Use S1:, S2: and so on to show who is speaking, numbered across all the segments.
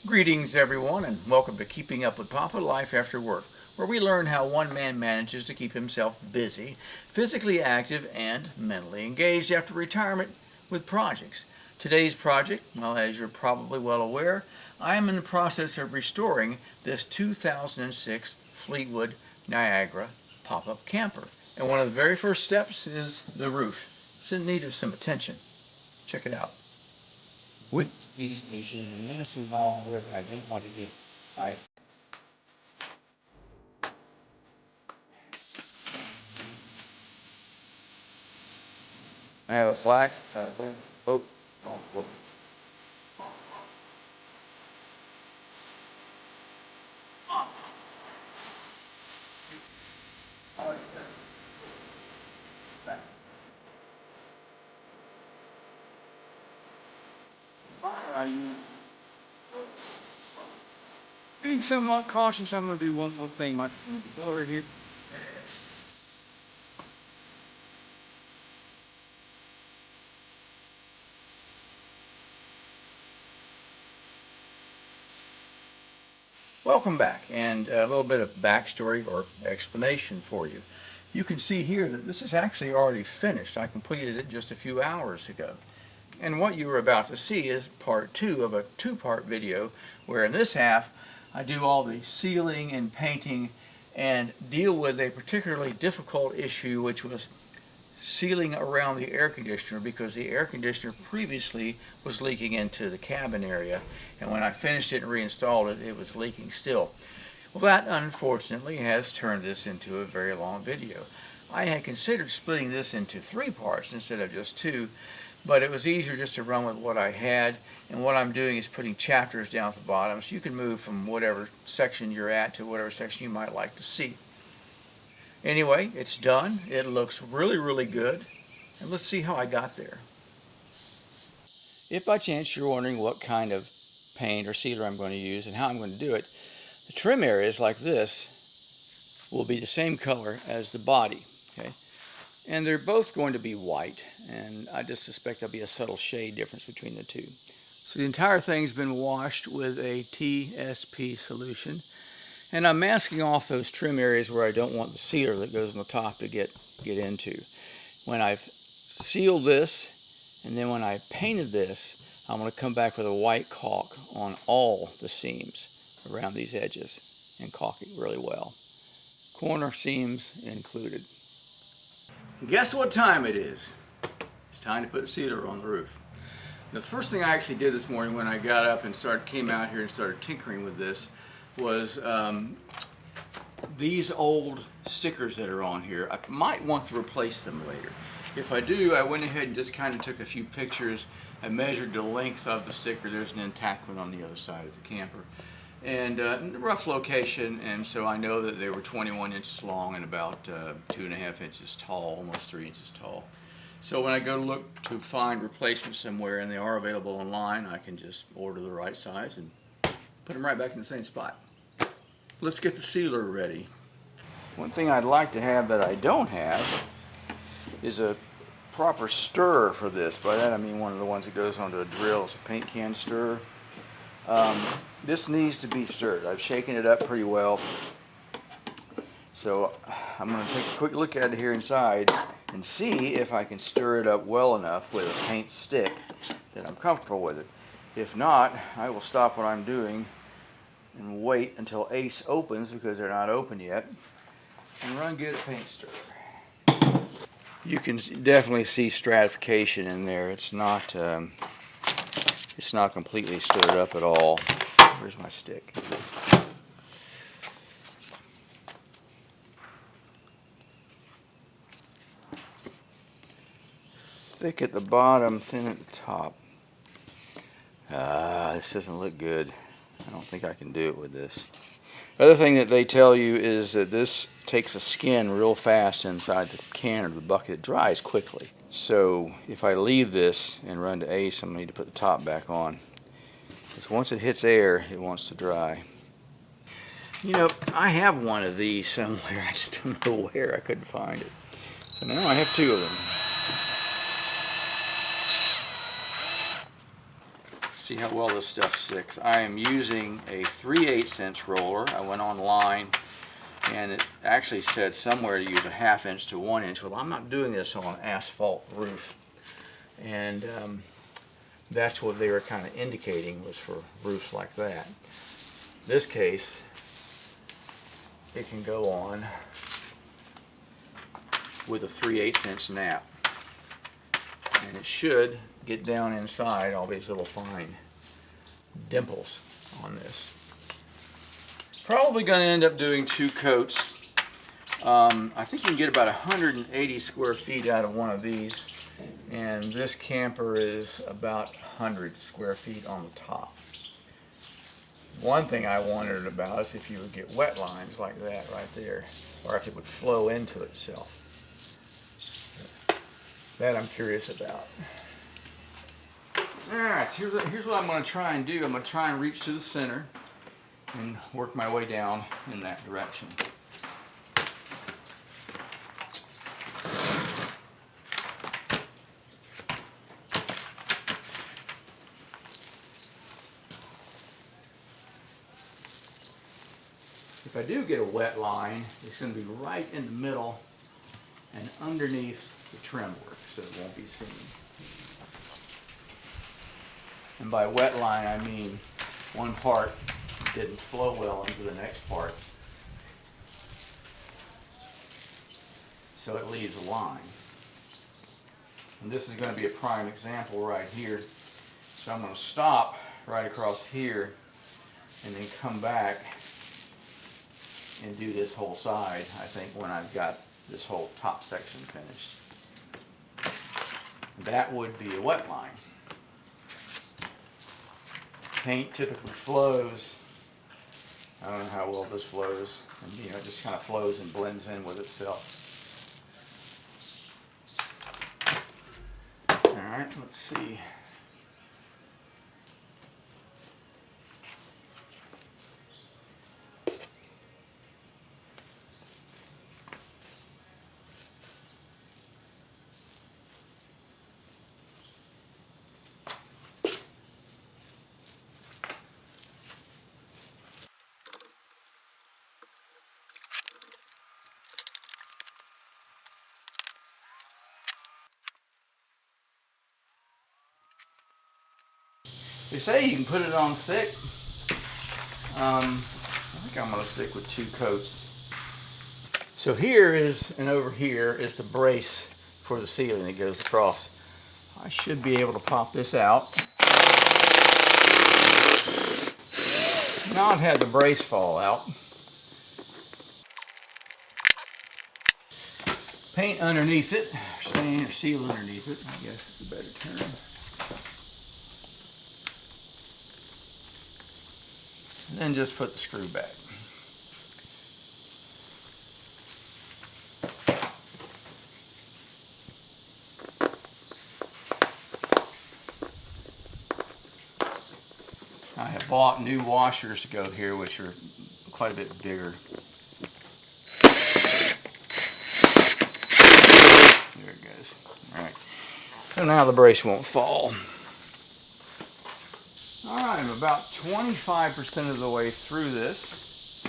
S1: Greetings everyone, and welcome to Keeping Up with Papa Life After Work, where we learn how one man manages to keep himself busy, physically active, and mentally engaged after retirement with projects. Today's project, well, as you're probably well aware, I am in the process of restoring this 2006 Fleetwood Niagara Pop-Up Camper. And one of the very first steps is the roof. It's in need of some attention. Check it out.
S2: With these nations, where I don't want to get I have a flag. Oh. Being somewhat cautious, I'm going to do one more thing. My over here.
S1: Welcome back, and a little bit of backstory or explanation for you. You can see here that this is actually already finished. I completed it just a few hours ago. And what you are about to see is part two of a two-part video where in this half I do all the sealing and painting and deal with a particularly difficult issue, which was sealing around the air conditioner, because the air conditioner previously was leaking into the cabin area, and when I finished it and reinstalled it, it was leaking still. Well, that unfortunately has turned this into a very long video. I had considered splitting this into 3 parts instead of just 2, but it was easier just to run with what I had, and what I'm doing is putting chapters down at the bottom so you can move from whatever section you're at to whatever section you might like to see. Anyway, it's done. It looks really good, and let's see how I got there. If by chance you're wondering what kind of paint or sealer I'm going to use and how I'm going to do it, the trim areas like this will be the same color as the body, okay? And they're both going to be white, and I just suspect there'll be a subtle shade difference between the two. So the entire thing's been washed with a TSP solution, and I'm masking off those trim areas where I don't want the sealer that goes on the top to get into. When I've sealed this, and then when I painted this, I'm going to come back with a white caulk on all the seams around these edges and caulk it really well. Corner seams included. Guess what time it is? It's time to put a sealer on the roof. Now, the first thing I actually did this morning when I got up and came out here and started tinkering with this was these old stickers that are on here. I might want to replace them later. If I do, I went ahead and just kind of took a few pictures. I measured the length of the sticker. There's an intact one on the other side of the camper, and the rough location, and so I know that they were 21 inches long and about 2.5 inches tall, almost 3 inches tall. So when I go to look to find replacements somewhere and they are available online, I can just order the right size and put them right back in the same spot. Let's get the sealer ready. One thing I'd like to have that I don't have is a proper stirrer for this. By that I mean one of the ones that goes onto a drill. It's a paint can stirrer. This needs to be stirred. I've shaken it up pretty well. So I'm going to take a quick look at it here inside and see if I can stir it up well enough with a paint stick that I'm comfortable with it. If not, I will stop what I'm doing and wait until Ace opens, because they're not open yet, and run get a paint stirrer. You can definitely see stratification in there. It's not completely stirred up at all. Where's my stick? Thick at the bottom, thin at the top. This doesn't look good. I don't think I can do it with this. Other thing that they tell you is that this takes the skin real fast inside the can or the bucket. It dries quickly. So if I leave this and run to Ace, I'm going to need to put the top back on, because once it hits air, it wants to dry. You know, I have one of these somewhere. I just don't know where. I couldn't find it. So now I have 2 of them. see how well this stuff sticks. I am using a 3/8" roller. I went online and it actually said somewhere to use a 1/2 inch to 1 inch. Well, I'm not doing this on an asphalt roof, and that's what they were kind of indicating was for roofs like that. This case, it can go on with a 3/8" nap, and it should get down inside all these little fine dimples on this. Probably going to end up doing 2 coats. I think you can get about 180 square feet out of one of these, and this camper is about 100 square feet on the top. One thing I wondered about is if you would get wet lines like that right there, or if it would flow into itself. That I'm curious about. Alright, here's what I'm going to try and do. I'm going to try and reach to the center and work my way down in that direction. If I do get a wet line, it's going to be right in the middle and underneath the trim work, so it won't be seen. And by wet line, I mean one part didn't flow well into the next part, so it leaves a line. And this is going to be a prime example right here. So I'm going to stop right across here and then come back and do this whole side, I think, when I've got this whole top section finished. That would be a wet line. Paint typically flows. I don't know how well this flows. And, you know, it just kind of flows and blends in with itself. Alright, let's see. They say you can put it on thick. I think I'm going to stick with 2 coats. So here is, and over here is the brace for the ceiling that goes across. I should be able to pop this out. Now I've had the brace fall out. Paint underneath it, stain or seal underneath it, I guess is a better term. And then just put the screw back. I have bought new washers to go here, which are quite a bit bigger. There it goes. All right. So now the brace won't fall. All right, I'm about 25% of the way through this,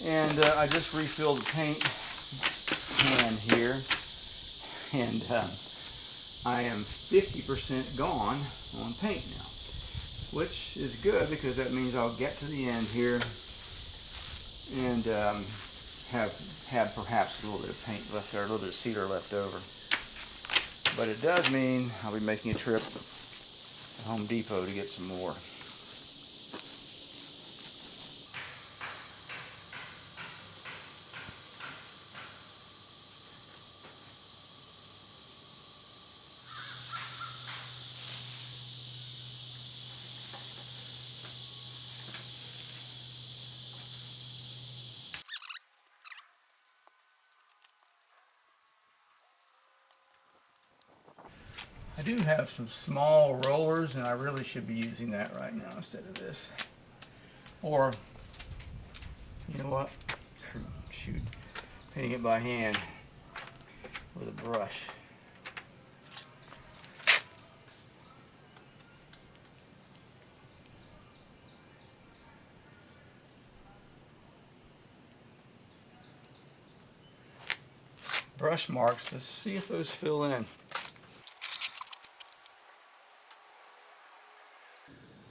S1: and I just refilled the paint can here, and I am 50% gone on paint now, which is good because that means I'll get to the end here and have perhaps a little bit of paint left there, a little bit of cedar left over. But it does mean I'll be making a trip to Home Depot to get some more. I do have some small rollers, and I really should be using that right now instead of this. Or, you know what? Shoot, painting it by hand with a brush. brush marks. Let's see if those fill in.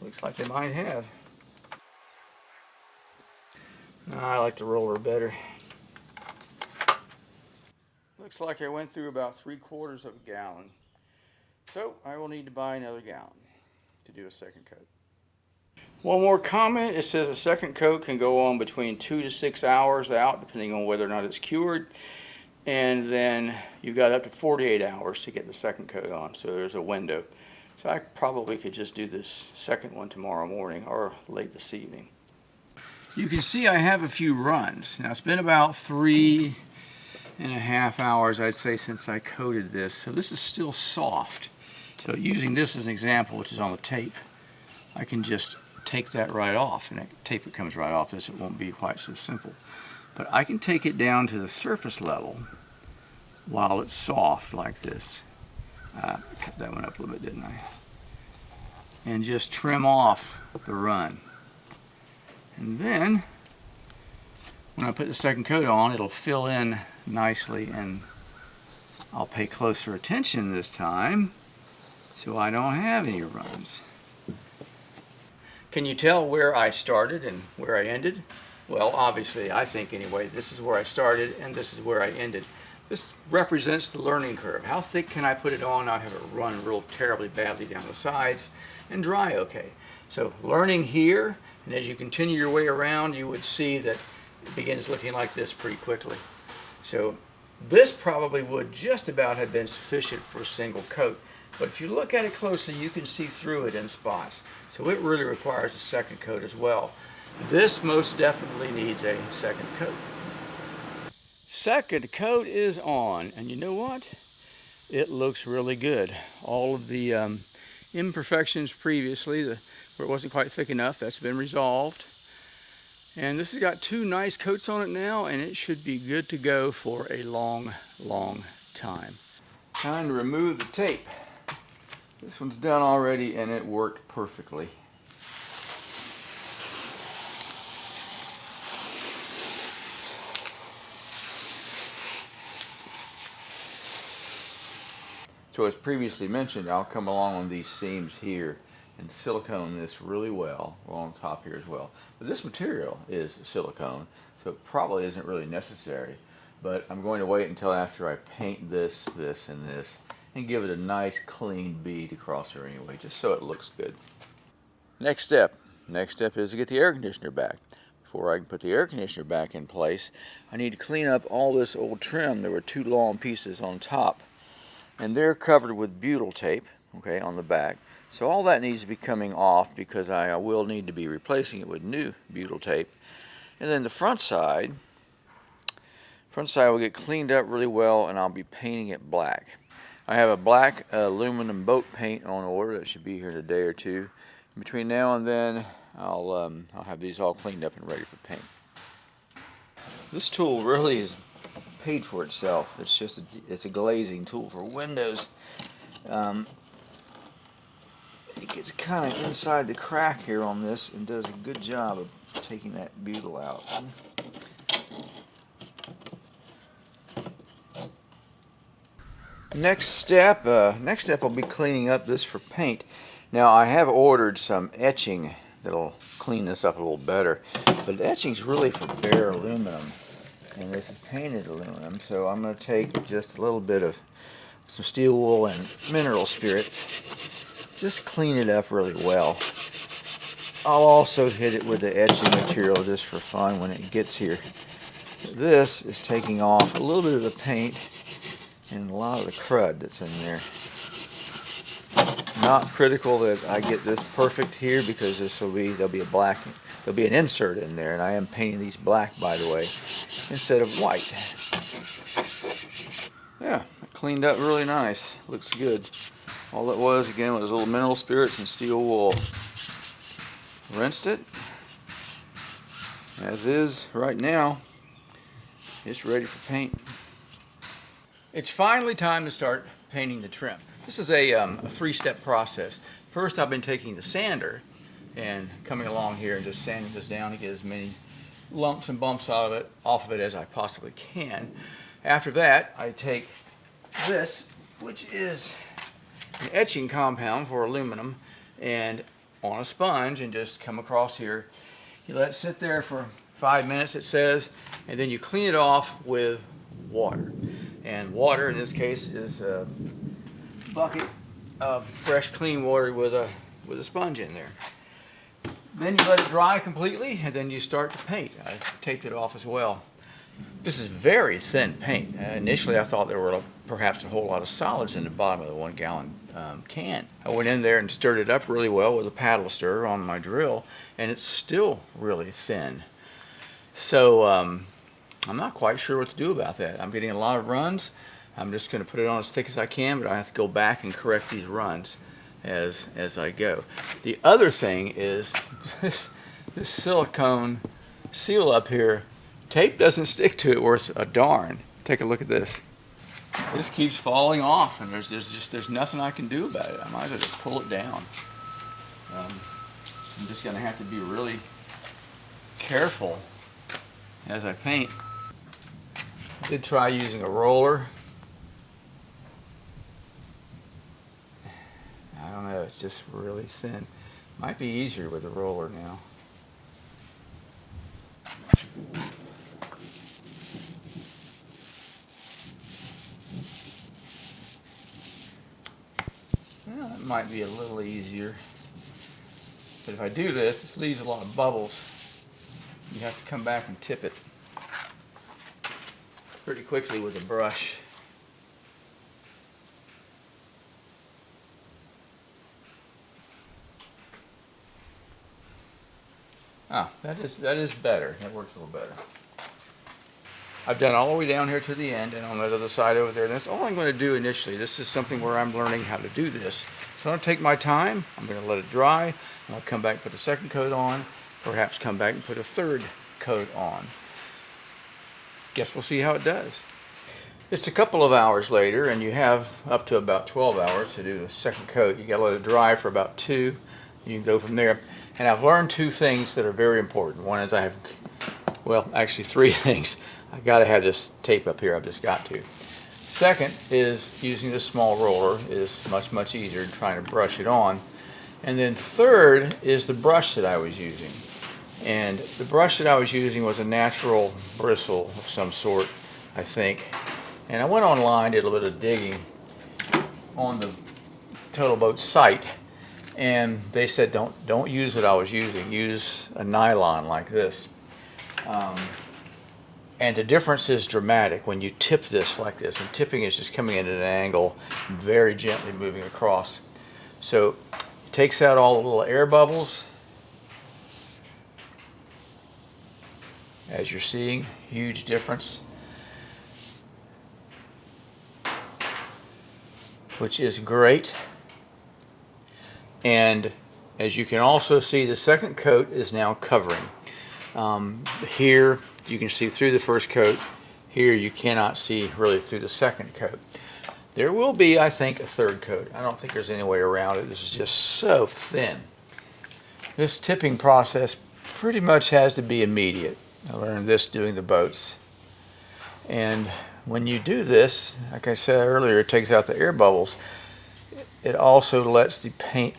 S1: Looks like they might have. No, I like the roller better. Looks like I went through about 3/4 of a gallon. So I will need to buy another gallon to do a second coat. One more comment. It says a second coat can go on between 2 to 6 hours out, depending on whether or not it's cured. And then you've got up to 48 hours to get the second coat on, so there's a window. So I probably could just do this second one tomorrow morning or late this evening. You can see I have a few runs. Now it's been about 3.5 hours, I'd say, since I coated this. So this is still soft. So using this as an example, which is on the tape, I can just take that right off, and that tape it comes right off this. It won't be quite so simple. But I can take it down to the surface level while it's soft like this. Cut that one up a little bit, didn't I? And just trim off the run. And then, when I put the second coat on, it'll fill in nicely, and I'll pay closer attention this time so I don't have any runs. Can you tell where I started and where I ended? Well, obviously, I think anyway, this is where I started and this is where I ended. This represents the learning curve. How thick can I put it on, not have it run real terribly badly down the sides, and dry okay? So learning here, and as you continue your way around, you would see that it begins looking like this pretty quickly. So this probably would just about have been sufficient for a single coat. But if you look at it closely, you can see through it in spots. So it really requires a second coat as well. This most definitely needs a second coat. Second coat is on, and you know what? It looks really good. All of the imperfections previously, where it wasn't quite thick enough, that's been resolved. And this has got 2 nice coats on it now, and it should be good to go for a long, long time. Time to remove the tape. This one's done already, and it worked perfectly. So as previously mentioned, I'll come along on these seams here and silicone this really well on top here as well. But this material is silicone, so it probably isn't really necessary. But I'm going to wait until after I paint this, this, and this, and give it a nice clean bead across there anyway, just so it looks good. Next step is to get the air conditioner back. Before I can put the air conditioner back in place, I need to clean up all this old trim. There were 2 long pieces on top, and they're covered with butyl tape, okay, on the back. So all that needs to be coming off, because I will need to be replacing it with new butyl tape. And then the front side will get cleaned up really well, and I'll be painting it black. I have a black aluminum boat paint on order that should be here in a day or two. Between now and then, I'll have these all cleaned up and ready for paint. This tool really is paid for itself. It's a glazing tool for windows. It gets kind of inside the crack here on this and does a good job of taking that butyl out. Next step will be cleaning up this for paint. Now I have ordered some etching that'll clean this up a little better, but etching's really for bare aluminum, and this is painted aluminum, so I'm going to take just a little bit of some steel wool and mineral spirits, just clean it up really well. I'll also hit it with the etching material just for fun when it gets here. This is taking off a little bit of the paint and a lot of the crud that's in there. Not critical that I get this perfect here, because there'll be an insert in there, and I am painting these black, by the way, instead of white. Yeah, it cleaned up really nice. Looks good. All it was, again, was a little mineral spirits and steel wool. Rinsed it. As is right now. It's ready for paint. It's finally time to start painting the trim. This is a 3-step process. First, I've been taking the sander and coming along here and just sanding this down to get as many lumps and bumps off of it as I possibly can. After that, I take this, which is an etching compound for aluminum, and on a sponge, and just come across here. You let it sit there for 5 minutes, it says, and then you clean it off with water. And water, in this case, is a bucket of fresh, clean water with a sponge in there. Then you let it dry completely, and then you start to paint. I taped it off as well. This is very thin paint. Initially, I thought there were perhaps a whole lot of solids in the bottom of the 1 gallon can. I went in there and stirred it up really well with a paddle stirrer on my drill, and it's still really thin. So I'm not quite sure what to do about that. I'm getting a lot of runs. I'm just going to put it on as thick as I can, but I have to go back and correct these runs as I go. The other thing is this silicone seal up here. Tape doesn't stick to it worth a darn. Take a look at this. This keeps falling off, and there's nothing I can do about it. I might as well just pull it down. I'm just going to have to be really careful as I paint. I did try using a roller. I don't know, it's just really thin. Might be easier with a roller now. Well, it might be a little easier. But if I do this leaves a lot of bubbles. You have to come back and tip it pretty quickly with a brush. Ah, that is better. That works a little better. I've done all the way down here to the end and on that other side over there. And that's all I'm going to do initially. This is something where I'm learning how to do this. So I'm going to take my time. I'm going to let it dry. I'm going to come back and put a second coat on. Perhaps come back and put a third coat on. Guess we'll see how it does. It's a couple of hours later, and you have up to about 12 hours to do the second coat. You got to let it dry for about 2. You can go from there. And I've learned 2 things that are very important. One is actually 3 things. I got to have this tape up here. I've just got to. Second is using this small roller is much easier than trying to brush it on. And then third is the brush that I was using. And the brush that I was using was a natural bristle of some sort, I think. And I went online, did a little bit of digging on the Total Boat site, and they said don't use what I was using. Use a nylon like this. And the difference is dramatic when you tip this like this. And tipping is just coming in at an angle, very gently moving across. So it takes out all the little air bubbles. As you're seeing, huge difference. Which is great. And as you can also see, the second coat is now covering. Here you can see through the first coat. Here you cannot see really through the second coat. There will be, I think, a third coat. I don't think there's any way around it. This is just so thin. This tipping process pretty much has to be immediate. I learned this doing the boats. And when you do this, like I said earlier, it takes out the air bubbles. It also lets the paint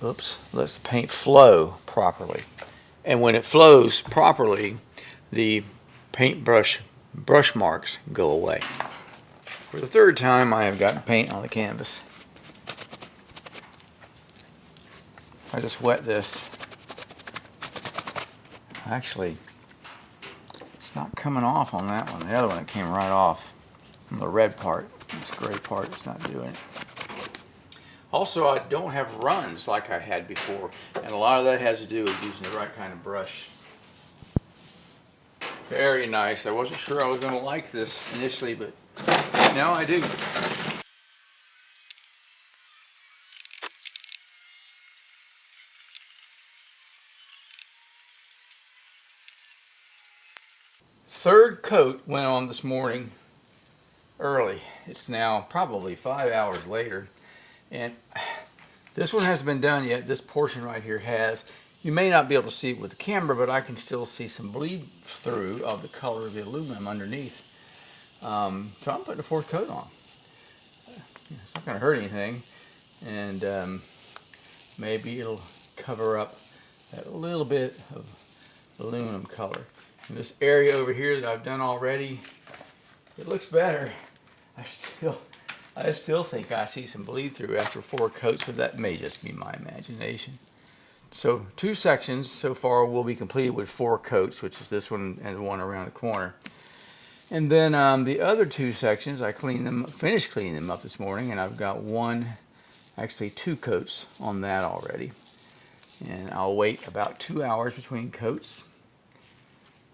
S1: flow properly. And when it flows properly, the paintbrush brush marks go away. For the third time, I have gotten paint on the canvas. I just wet this. Actually, it's not coming off on that one. The other one, it came right off. On the red part, this gray part, it's not doing it. Also, I don't have runs like I had before, and a lot of that has to do with using the right kind of brush. Very nice. I wasn't sure I was going to like this initially, but now I do. Third coat went on this morning early. It's now probably 5 hours later, and this one hasn't been done yet. This portion right here has. You may not be able to see it with the camera, but I can still see some bleed through of the color of the aluminum underneath. So I'm putting a fourth coat on. It's not going to hurt anything, and maybe it'll cover up that little bit of aluminum color. And this area over here that I've done already, it looks better. I still think I see some bleed through after 4 coats, but that may just be my imagination. So 2 sections so far will be completed with 4 coats, which is this one and the one around the corner. And then the other 2 sections, I finished cleaning them up this morning, and I've got actually 2 coats on that already. And I'll wait about 2 hours between coats,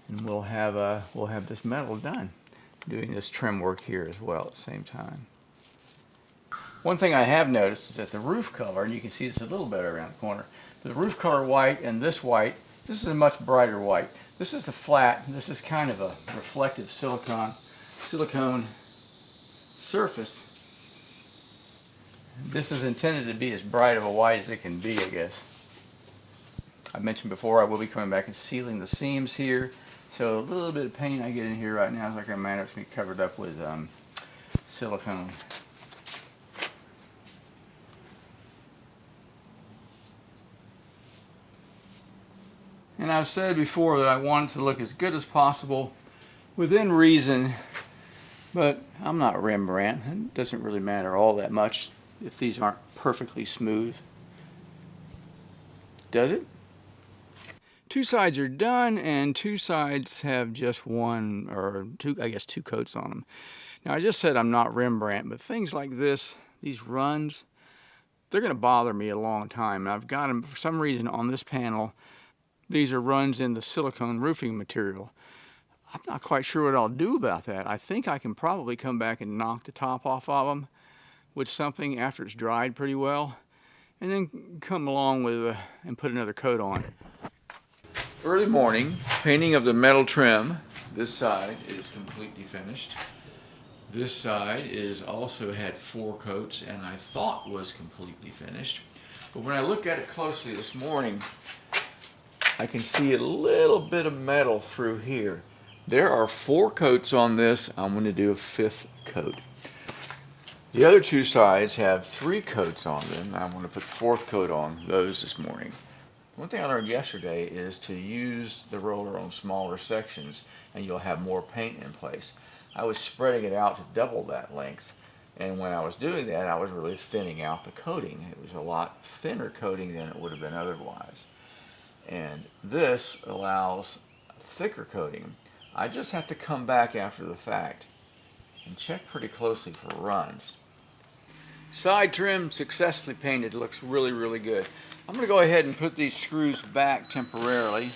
S1: and we'll have this metal done. Doing this trim work here as well at the same time. One thing I have noticed is that the roof color, and you can see this a little better around the corner, the roof color white and this white, this is a much brighter white. This is the flat, this is kind of a reflective silicone surface. This is intended to be as bright of a white as it can be, I guess. I mentioned before I will be coming back and sealing the seams here. So a little bit of paint I get in here right now is like a matter of me covered up with silicone. And I've said before that I want it to look as good as possible within reason, but I'm not Rembrandt. It doesn't really matter all that much if these aren't perfectly smooth. Does it? 2 sides are done, and 2 sides have just 1 or 2, I guess 2 coats on them. Now I just said I'm not Rembrandt, but things like this, these runs, they're going to bother me a long time. And I've got them for some reason on this panel. These are runs in the silicone roofing material. I'm not quite sure what I'll do about that. I think I can probably come back and knock the top off of them with something after it's dried pretty well, and then come along with and put another coat on. Early morning, painting of the metal trim. This side is completely finished. This side is also had 4 coats and I thought was completely finished. But when I look at it closely this morning, I can see a little bit of metal through here. There are 4 coats on this. I'm going to do a 5th coat. The other 2 sides have 3 coats on them. I'm going to put the 4th coat on those this morning. One thing I learned yesterday is to use the roller on smaller sections and you'll have more paint in place. I was spreading it out to double that length, and when I was doing that I was really thinning out the coating. It was a lot thinner coating than it would have been otherwise. And this allows thicker coating. I just have to come back after the fact and check pretty closely for runs. Side trim successfully painted. Looks really, really good. I'm going to go ahead and put these screws back temporarily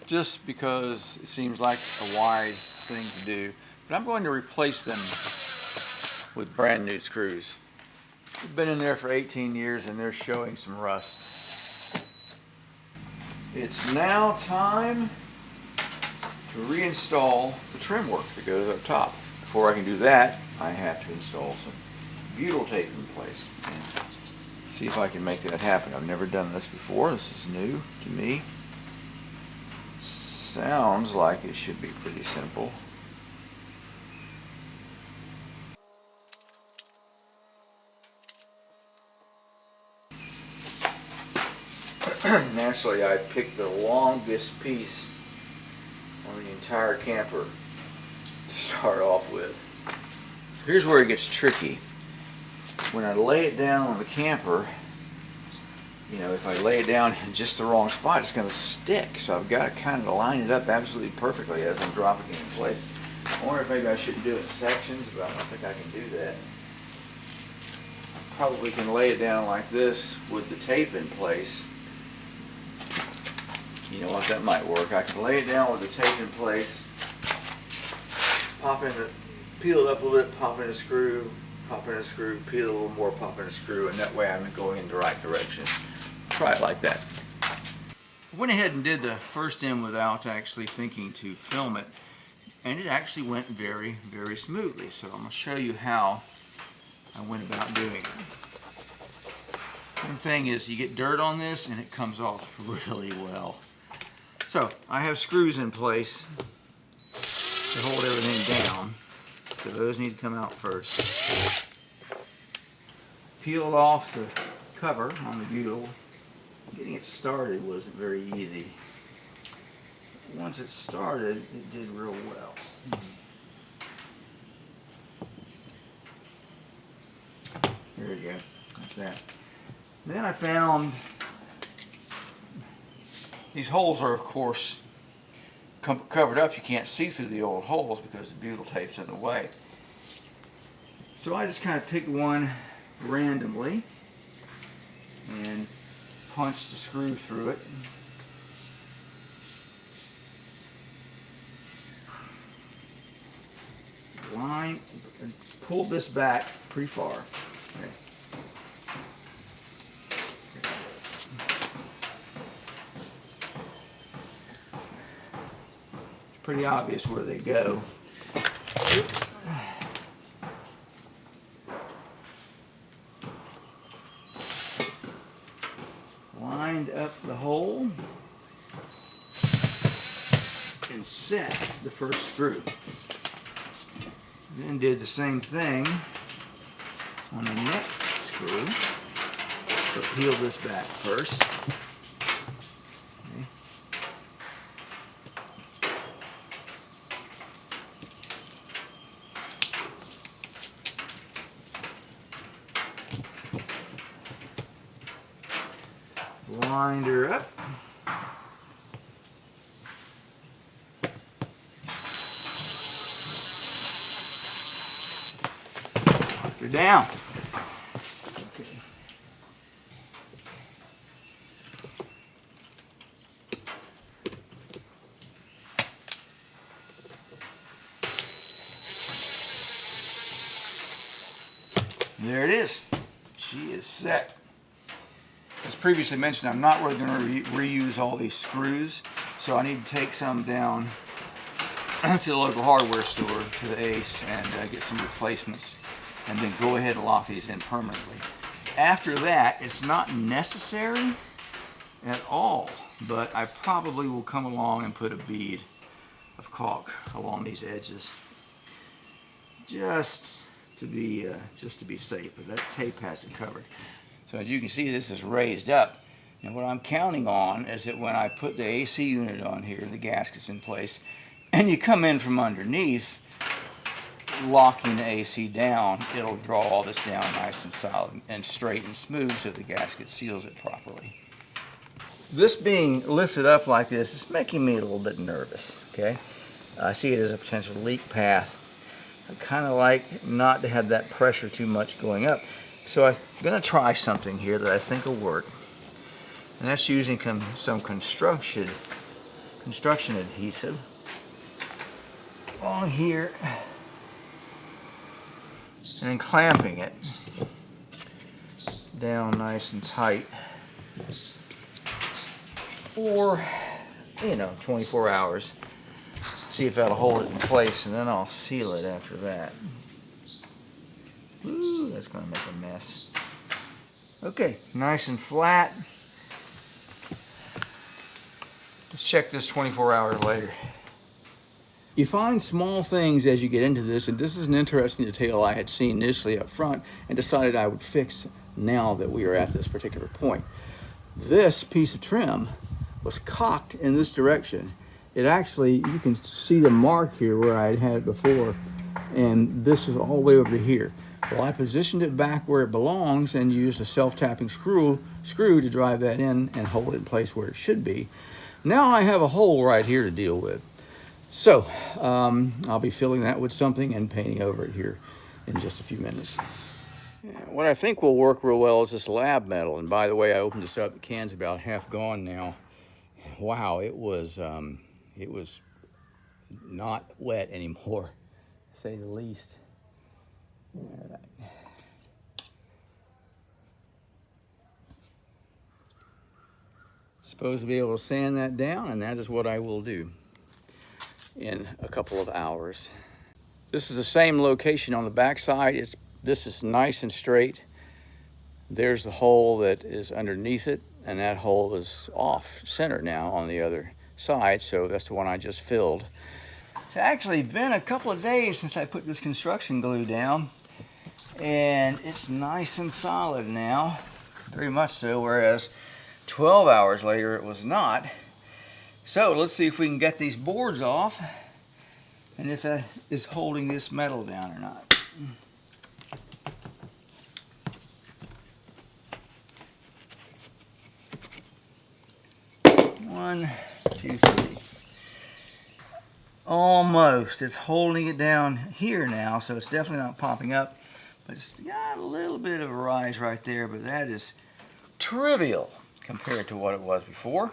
S1: just because it seems like a wise thing to do. But I'm going to replace them with brand new screws. They've been in there for 18 years and they're showing some rust. It's now time to reinstall the trim work that goes up top. Before I can do that, I have to install some Butyl Tape in place and see if I can make that happen. I've never done this before. This is new to me. Sounds like it should be pretty simple. Naturally, I picked the longest piece on the entire camper to start off with. Here's where it gets tricky. When I lay it down on the camper, you know, if I lay it down in just the wrong spot, it's going to stick. So I've got to kind of line it up absolutely perfectly as I'm dropping it in place. I wonder if maybe I shouldn't do it in sections, but I don't think I can do that. I probably can lay it down like this with the tape in place. You know what, that might work. I can lay it down with the tape in place, peel it up a little bit, pop in a screw, pop in a screw, peel it a little more, pop in a screw, and that way I'm going in the right direction. Try it like that. I went ahead and did the first end without actually thinking to film it, and it actually went very, very smoothly. So I'm going to show you how I went about doing it. One thing is you get dirt on this and it comes off really well. So I have screws in place. to hold everything down. So those need to come out first. Peeled off the cover on the Butyl. Getting it started wasn't very easy. Once it started, it did real well. There you go, like that. Then I found these holes are, of course, covered up. You can't see through the old holes because the Butyl tape's in the way. So I just kind of picked one randomly and punched a screw through it. Line and pulled this back pretty far. Okay. It's pretty obvious where they go. Oops. Lined up the hole and set the first screw. Then did the same thing on the next screw, but peeled this back first. Okay. Lined her up. Locked her down. Okay. There it is. She is set. As previously mentioned, I'm not really going to reuse all these screws, so I need to take some down to the local hardware store, to the Ace, and get some replacements, and then go ahead and lock these in permanently. After that, it's not necessary at all, but I probably will come along and put a bead of caulk along these edges, just to be safe. But that tape has it covered. So as you can see, this is raised up. And what I'm counting on is that when I put the AC unit on here, the gasket's in place, and you come in from underneath, locking the AC down, it'll draw all this down nice and solid and straight and smooth so the gasket seals it properly. This being lifted up like this is making me a little bit nervous, okay? I see it as a potential leak path. I kind of like not to have that pressure too much going up. So I'm going to try something here that I think will work. And that's using some construction adhesive along here and then clamping it down nice and tight for, 24 hours. See if that'll hold it in place, and then I'll seal it after that. Ooh, that's going to make a mess. Okay, nice and flat. Let's check this 24 hours later. You find small things as you get into this, and this is an interesting detail I had seen initially up front and decided I would fix now that we are at this particular point. This piece of trim was cocked in this direction. It actually, you can see the mark here where I had it before, and this is all the way over to here. Well, I positioned it back where it belongs and used a self-tapping screw to drive that in and hold it in place where it should be. Now I have a hole right here to deal with. So I'll be filling that with something and painting over it here in just a few minutes. What I think will work real well is this lab metal. And by the way, I opened this up, the can's about half gone now. Wow, it was not wet anymore, to say the least. All right. Supposed to be able to sand that down, and that is what I will do in a couple of hours. This is the same location on the back side. This is nice and straight. There's the hole that is underneath it, and that hole is off center now on the other side, so that's the one I just filled. It's actually been a couple of days since I put this construction glue down, and it's nice and solid now, very much so, whereas 12 hours later it was not. So let's see if we can get these boards off and if that is holding this metal down or not. 1, 2, 3. Almost. It's holding it down here now, so it's definitely not popping up. But it's got a little bit of a rise right there, but that is trivial compared to what it was before.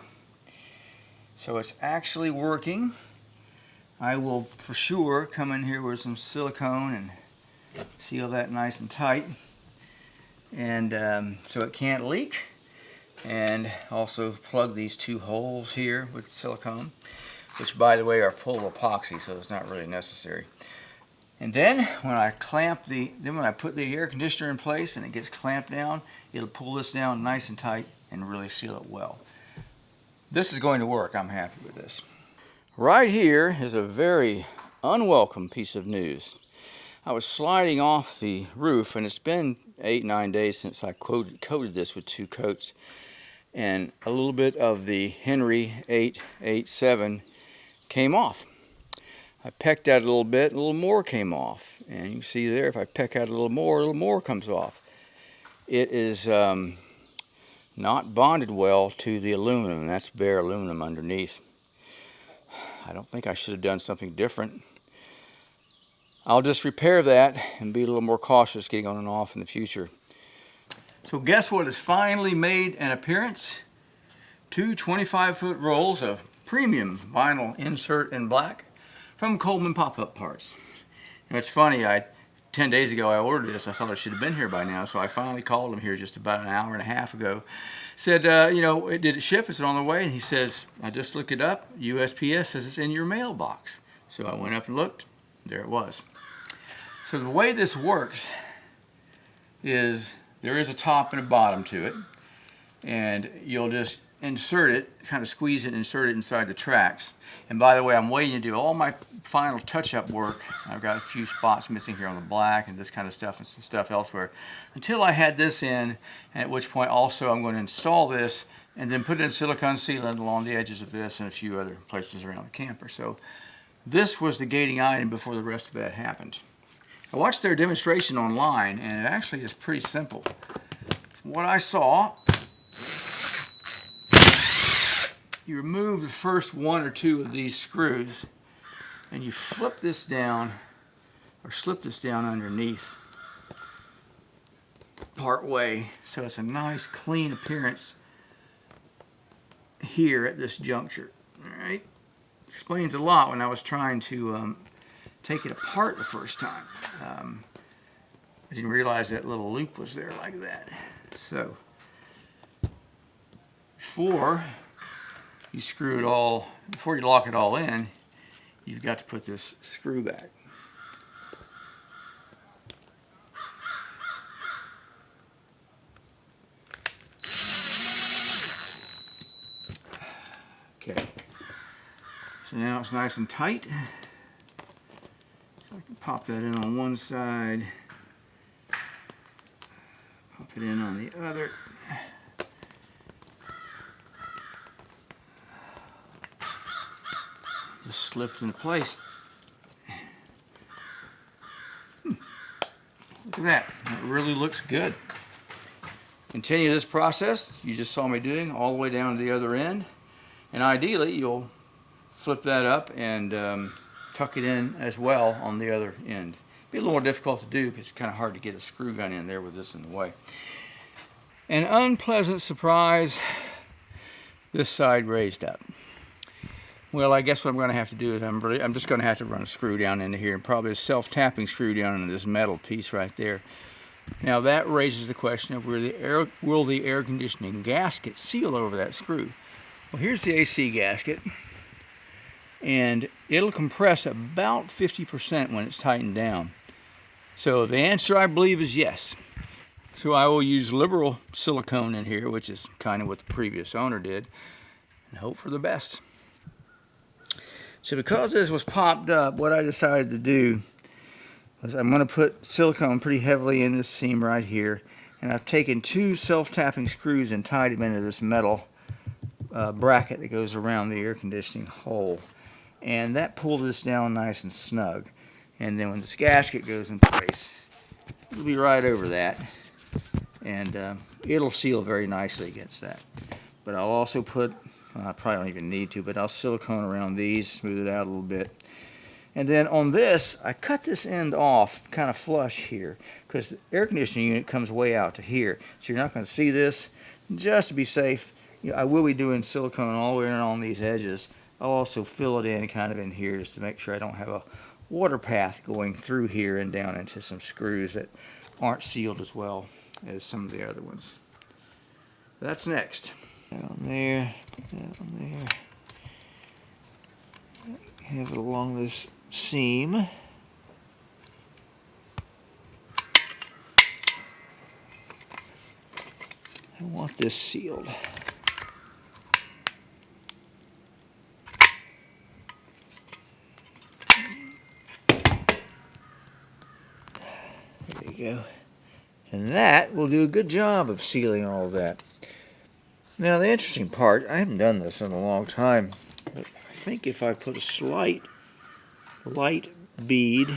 S1: So it's actually working. I will for sure come in here with some silicone and seal that nice and tight, and so it can't leak. And also plug these 2 holes here with silicone, which by the way are full of epoxy, so it's not really necessary. And then when I put the air conditioner in place and it gets clamped down, it'll pull this down nice and tight and really seal it well. This is going to work. I'm happy with this. Right here is a very unwelcome piece of news. I was sliding off the roof, and it's been 8-9 days since I coated this with 2 coats. And a little bit of the Henry 887 came off. I pecked at it a little bit, a little more came off. And you can see there, if I peck at it a little more comes off. It is not bonded well to the aluminum. That's bare aluminum underneath. I don't think I should have done something different. I'll just repair that and be a little more cautious getting on and off in the future. So guess what has finally made an appearance? 2 25-foot rolls of premium vinyl insert in black from Coleman Pop-Up Parts. And it's funny, 10 days ago I ordered this. I thought it should have been here by now, so I finally called him here just about an hour and a half ago. Said, you know, did it ship? Is it on the way? And he says, I just looked it up. USPS says it's in your mailbox. So I went up and looked. There it was. So the way this works is there is a top and a bottom to it, and you'll just insert it, kind of squeeze it and insert it inside the tracks. And by the way, I'm waiting to do all my final touch-up work. I've got a few spots missing here on the black and this kind of stuff and some stuff elsewhere until I had this in, at which point also I'm going to install this and then put it in silicone sealant along the edges of this and a few other places around the camper. So this was the gating item before the rest of that happened. I watched their demonstration online, and it actually is pretty simple. From what I saw, you remove the first 1 or 2 of these screws, and you flip this down, or slip this down underneath part way, so it's a nice clean appearance here at this juncture. All right, explains a lot when I was trying to take it apart the first time. I didn't realize that little loop was there like that. So before you lock it all in, you've got to put this screw back. Okay. So now it's nice and tight. I can pop that in on one side, pop it in on the other. Just slipped into place. Look at that. It really looks good. Continue this process you just saw me doing all the way down to the other end. And ideally, you'll flip that up and tuck it in as well on the other end. Be a little more difficult to do because it's kind of hard to get a screw gun in there with this in the way. An unpleasant surprise, this side raised up. Well, I guess what I'm going to have to do is I'm just going to have to run a screw down into here, and probably a self-tapping screw down into this metal piece right there. Now that raises the question of will the air conditioning gasket seal over that screw? Well, here's the AC gasket, and it'll compress about 50% when it's tightened down. So the answer, I believe, is yes. So I will use liberal silicone in here, which is kind of what the previous owner did, and hope for the best. So because this was popped up, what I decided to do was I'm going to put silicone pretty heavily in this seam right here. And I've taken 2 self-tapping screws and tied them into this metal bracket that goes around the air conditioning hole. And that pulled this down nice and snug. And then when this gasket goes in place, it'll be right over that. And it'll seal very nicely against that. But I'll also put, well, I probably don't even need to, but I'll silicone around these, smooth it out a little bit. And then on this, I cut this end off kind of flush here because the air conditioning unit comes way out to here. So you're not going to see this. Just to be safe, I will be doing silicone all the way around these edges. I'll also fill it in kind of in here just to make sure I don't have a water path going through here and down into some screws that aren't sealed as well as some of the other ones. That's next. That on there, put that on there. Have it along this seam. I want this sealed. There you go. And that will do a good job of sealing all of that. Now the interesting part, I haven't done this in a long time, but I think if I put a slight light bead,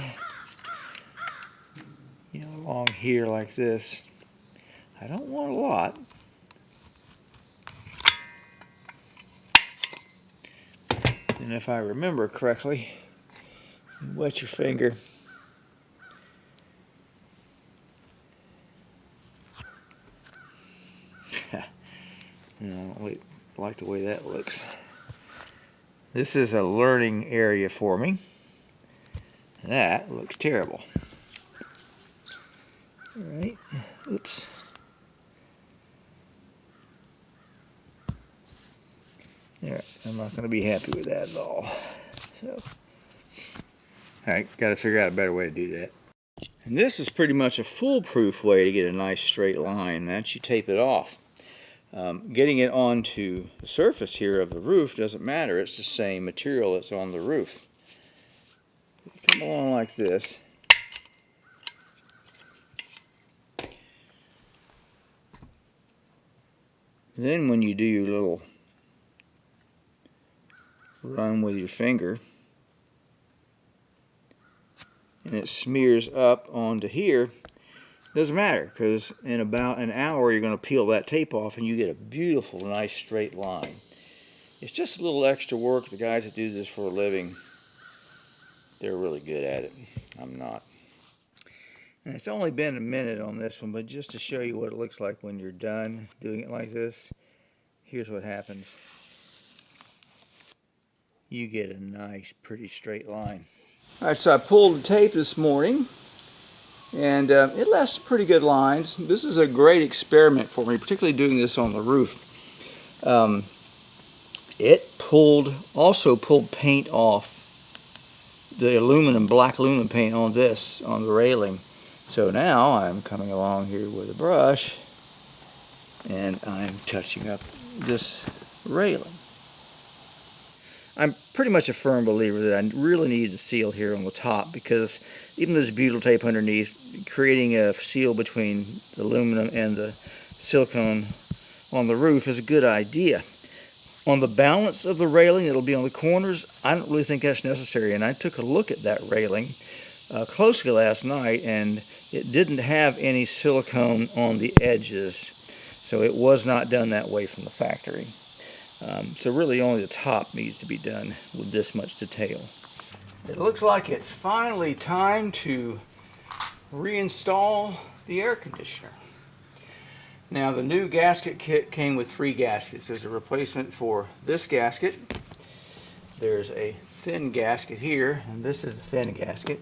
S1: along here like this, I don't want a lot. And if I remember correctly, you wet your finger. I don't like the way that looks. This is a learning area for me. That looks terrible. All right. Oops. Yeah, I'm not going to be happy with that at all. So, all right, got to figure out a better way to do that. And this is pretty much a foolproof way to get a nice straight line. That you tape it off. Getting it onto the surface here of the roof doesn't matter. It's the same material that's on the roof. Come along like this. Then when you do your little run with your finger, and it smears up onto here, doesn't matter, because in about an hour you're going to peel that tape off and you get a beautiful, nice straight line. It's just a little extra work. The guys that do this for a living, they're really good at it. I'm not. And it's only been a minute on this one, but just to show you what it looks like when you're done doing it like this, here's what happens. You get a nice, pretty straight line. All right, so I pulled the tape this morning, and it left pretty good lines. This is a great experiment for me, particularly doing this on the roof. It also pulled paint off, the black aluminum paint on the railing. So now I'm coming along here with a brush, and I'm touching up this railing. I'm pretty much a firm believer that I really need to seal here on the top, because even this butyl tape underneath, creating a seal between the aluminum and the silicone on the roof is a good idea. On the balance of the railing, it'll be on the corners. I don't really think that's necessary, and I took a look at that railing closely last night, and it didn't have any silicone on the edges, so it was not done that way from the factory. So really only the top needs to be done with this much detail. It looks like it's finally time to reinstall the air conditioner. Now the new gasket kit came with 3 gaskets. There's a replacement for this gasket. There's a thin gasket here, and this is the thin gasket.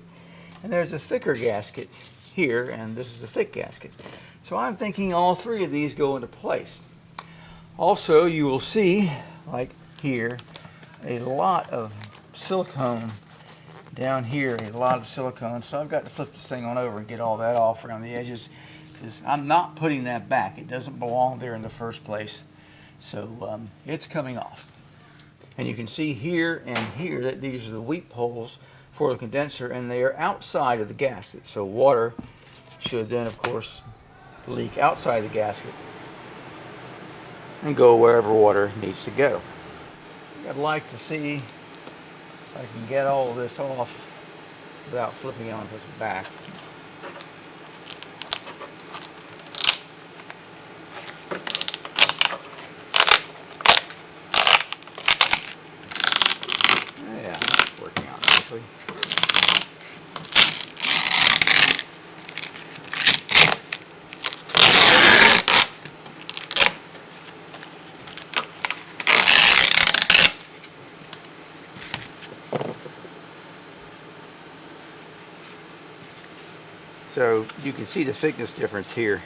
S1: And there's a thicker gasket here, and this is a thick gasket. So I'm thinking all 3 of these go into place. Also, you will see, like here, a lot of silicone down here, a lot of silicone. So I've got to flip this thing on over and get all that off around the edges, because I'm not putting that back. It doesn't belong there in the first place. So it's coming off. And you can see here and here that these are the weep holes for the condenser, and they are outside of the gasket. So water should then, of course, leak outside the gasket and go wherever water needs to go. I'd like to see if I can get all of this off without flipping it onto its back. Yeah, that's working out nicely. So you can see the thickness difference here.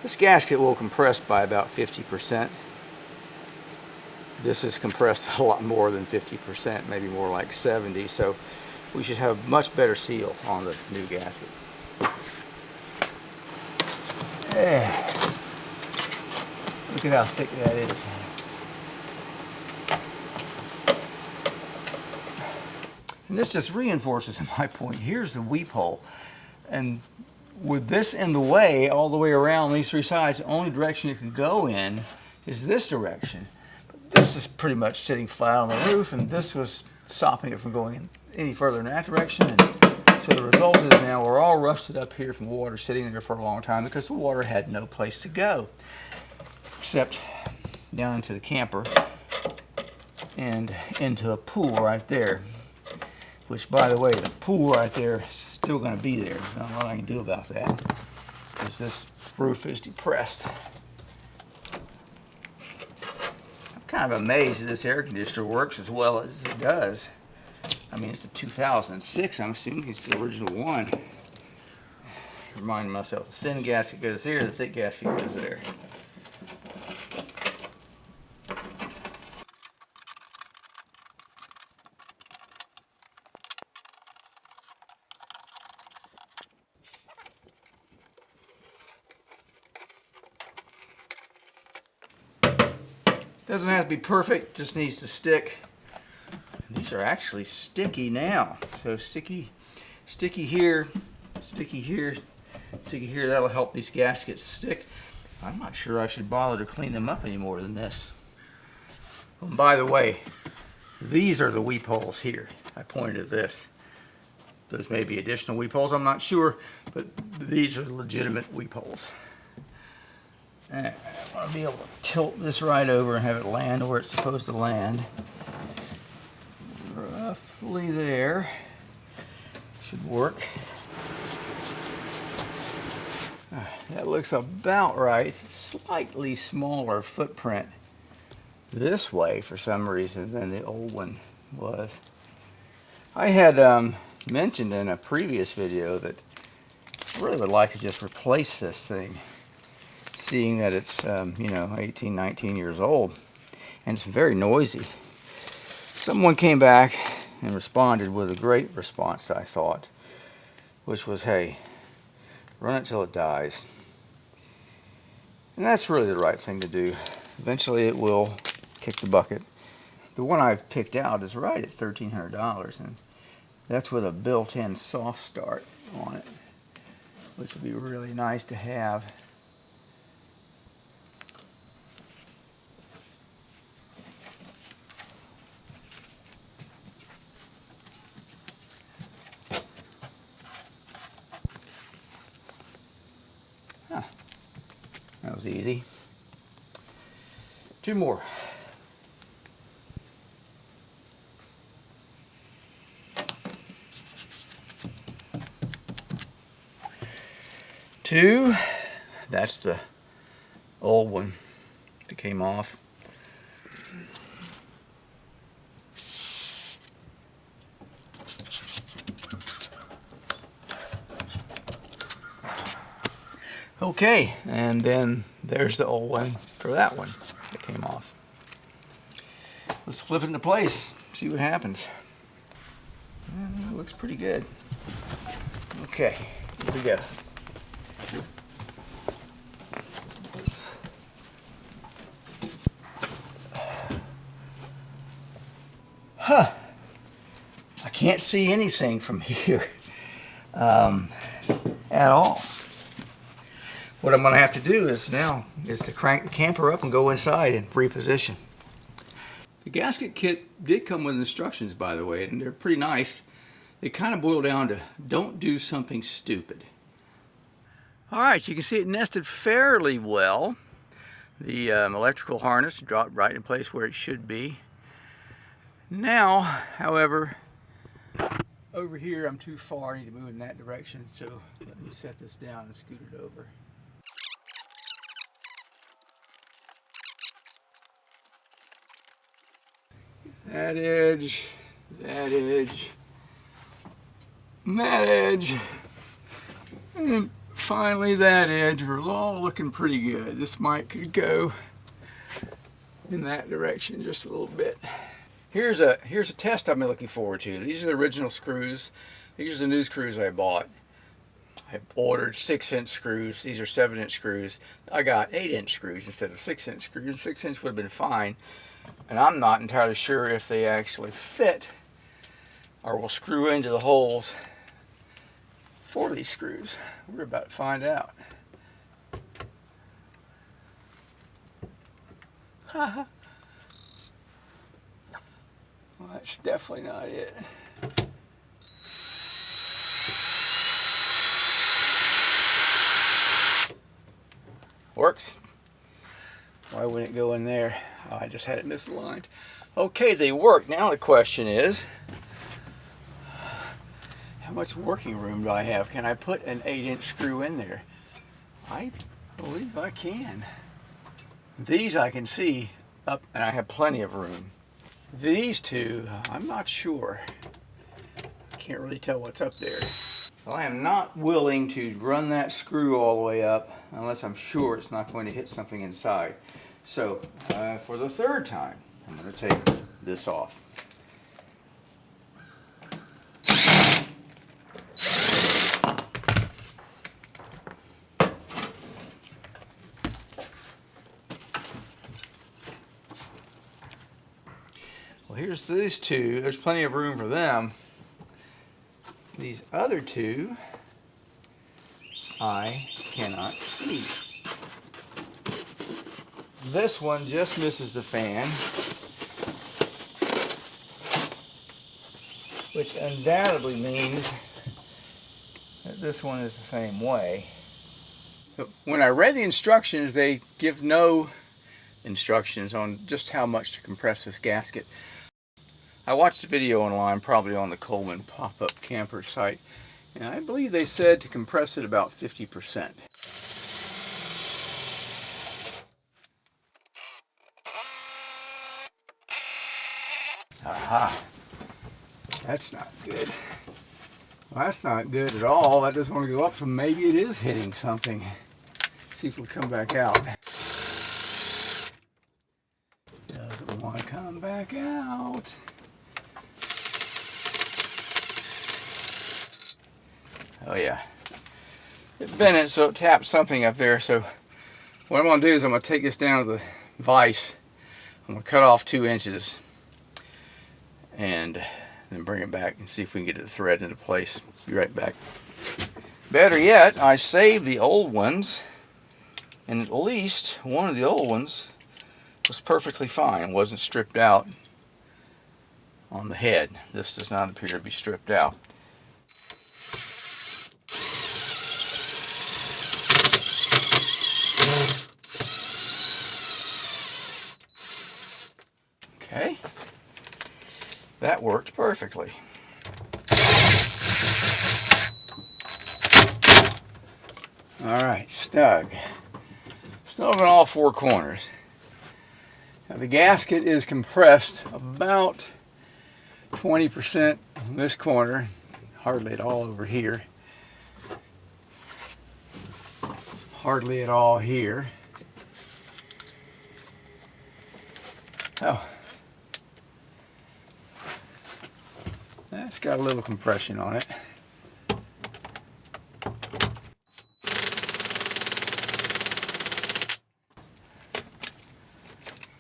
S1: This gasket will compress by about 50%. This is compressed a lot more than 50%, maybe more like 70%. So we should have much better seal on the new gasket. Yeah. Look at how thick that is. And this just reinforces my point. Here's the weep hole. And with this in the way, all the way around these three sides, the only direction it can go in is this direction. But this is pretty much sitting flat on the roof, and this was stopping it from going in any further in that direction. And so the result is now we're all rusted up here from water sitting there for a long time because the water had no place to go except down into the camper and into a pool right there. Which, by the way, the pool right there is still going to be there. There's not a lot I can do about that because this roof is depressed. I'm kind of amazed that this air conditioner works as well as it does. I mean, it's the 2006. I'm assuming it's the original one. Reminding myself, the thin gasket goes here, the thick gasket goes there. Doesn't have to be perfect, just needs to stick. These are actually sticky now. So sticky here, sticky here, sticky here. That'll help these gaskets stick. I'm not sure I should bother to clean them up any more than this. And by the way, these are the weep holes here. I pointed at this. Those may be additional weep holes, I'm not sure, but these are legitimate weep holes. And I want to be able to tilt this right over and have it land where it's supposed to land. Roughly there. Should work. That looks about right. It's a slightly smaller footprint this way for some reason than the old one was. I had mentioned in a previous video that I really would like to just replace this thing, seeing that it's 18, 19 years old and it's very noisy. Someone came back and responded with a great response, I thought, which was, hey, run it till it dies. And that's really the right thing to do. Eventually it will kick the bucket. The one I've picked out is right at $1,300, and that's with a built-in soft start on it, which would be really nice to have. Huh. That was easy. Two more. Two. That's the old one that came off. Okay, and then there's the old one for that one that came off. Let's flip it into place, see what happens. It looks pretty good. Okay, here we go. I can't see anything from here at all. What I'm going to have to do is to crank the camper up and go inside and reposition. The gasket kit did come with instructions, by the way, and they're pretty nice. They kind of boil down to don't do something stupid. All right, you can see it nested fairly well. The electrical harness dropped right in place where it should be. Now, however, over here I'm too far. I need to move in that direction, so let me set this down and scoot it over. That edge, that edge, and that edge, and finally that edge are all looking pretty good. This could go in that direction just a little bit. Here's a test I've been looking forward to. These are the original screws. These are the new screws I bought. I ordered 6-inch screws. These are 7-inch screws. I got 8-inch screws instead of 6-inch screws. 6-inch would have been fine. And I'm not entirely sure if they actually fit or will screw into the holes for these screws. We're about to find out. Well, that's definitely not it. Works. Why wouldn't it go in there? Oh, I just had it misaligned. Okay, they work. Now the question is, how much working room do I have? Can I put an 8-inch screw in there? I believe I can. These I can see up, and I have plenty of room. These two, I'm not sure. Can't really tell what's up there. Well, I am not willing to run that screw all the way up unless I'm sure it's not going to hit something inside. So, for the third time, I'm going to take this off. Well, here's these two. There's plenty of room for them. These other two, I cannot see. This one just misses the fan, which undoubtedly means that this one is the same way. When I read the instructions, they give no instructions on just how much to compress this gasket. I watched a video online, probably on the Coleman Pop-Up Camper site, and I believe they said to compress it about 50%. Aha! That's not good. Well, that's not good at all. That doesn't want to go up, so maybe it is hitting something. See if it'll come back out. Doesn't want to come back out. Oh yeah. It bent it so it tapped something up there. So what I'm going to do is I'm going to take this down to the vise. I'm going to cut off 2 inches and then bring it back and see if we can get the thread into place. Be right back. Better yet, I saved the old ones, and at least one of the old ones was perfectly fine. Wasn't stripped out on the head. This does not appear to be stripped out. Okay, that worked perfectly. All right, snug. Snug on all 4 corners. Now the gasket is compressed about 20% on this corner, hardly at all over here. Hardly at all here. Oh. That's got a little compression on it.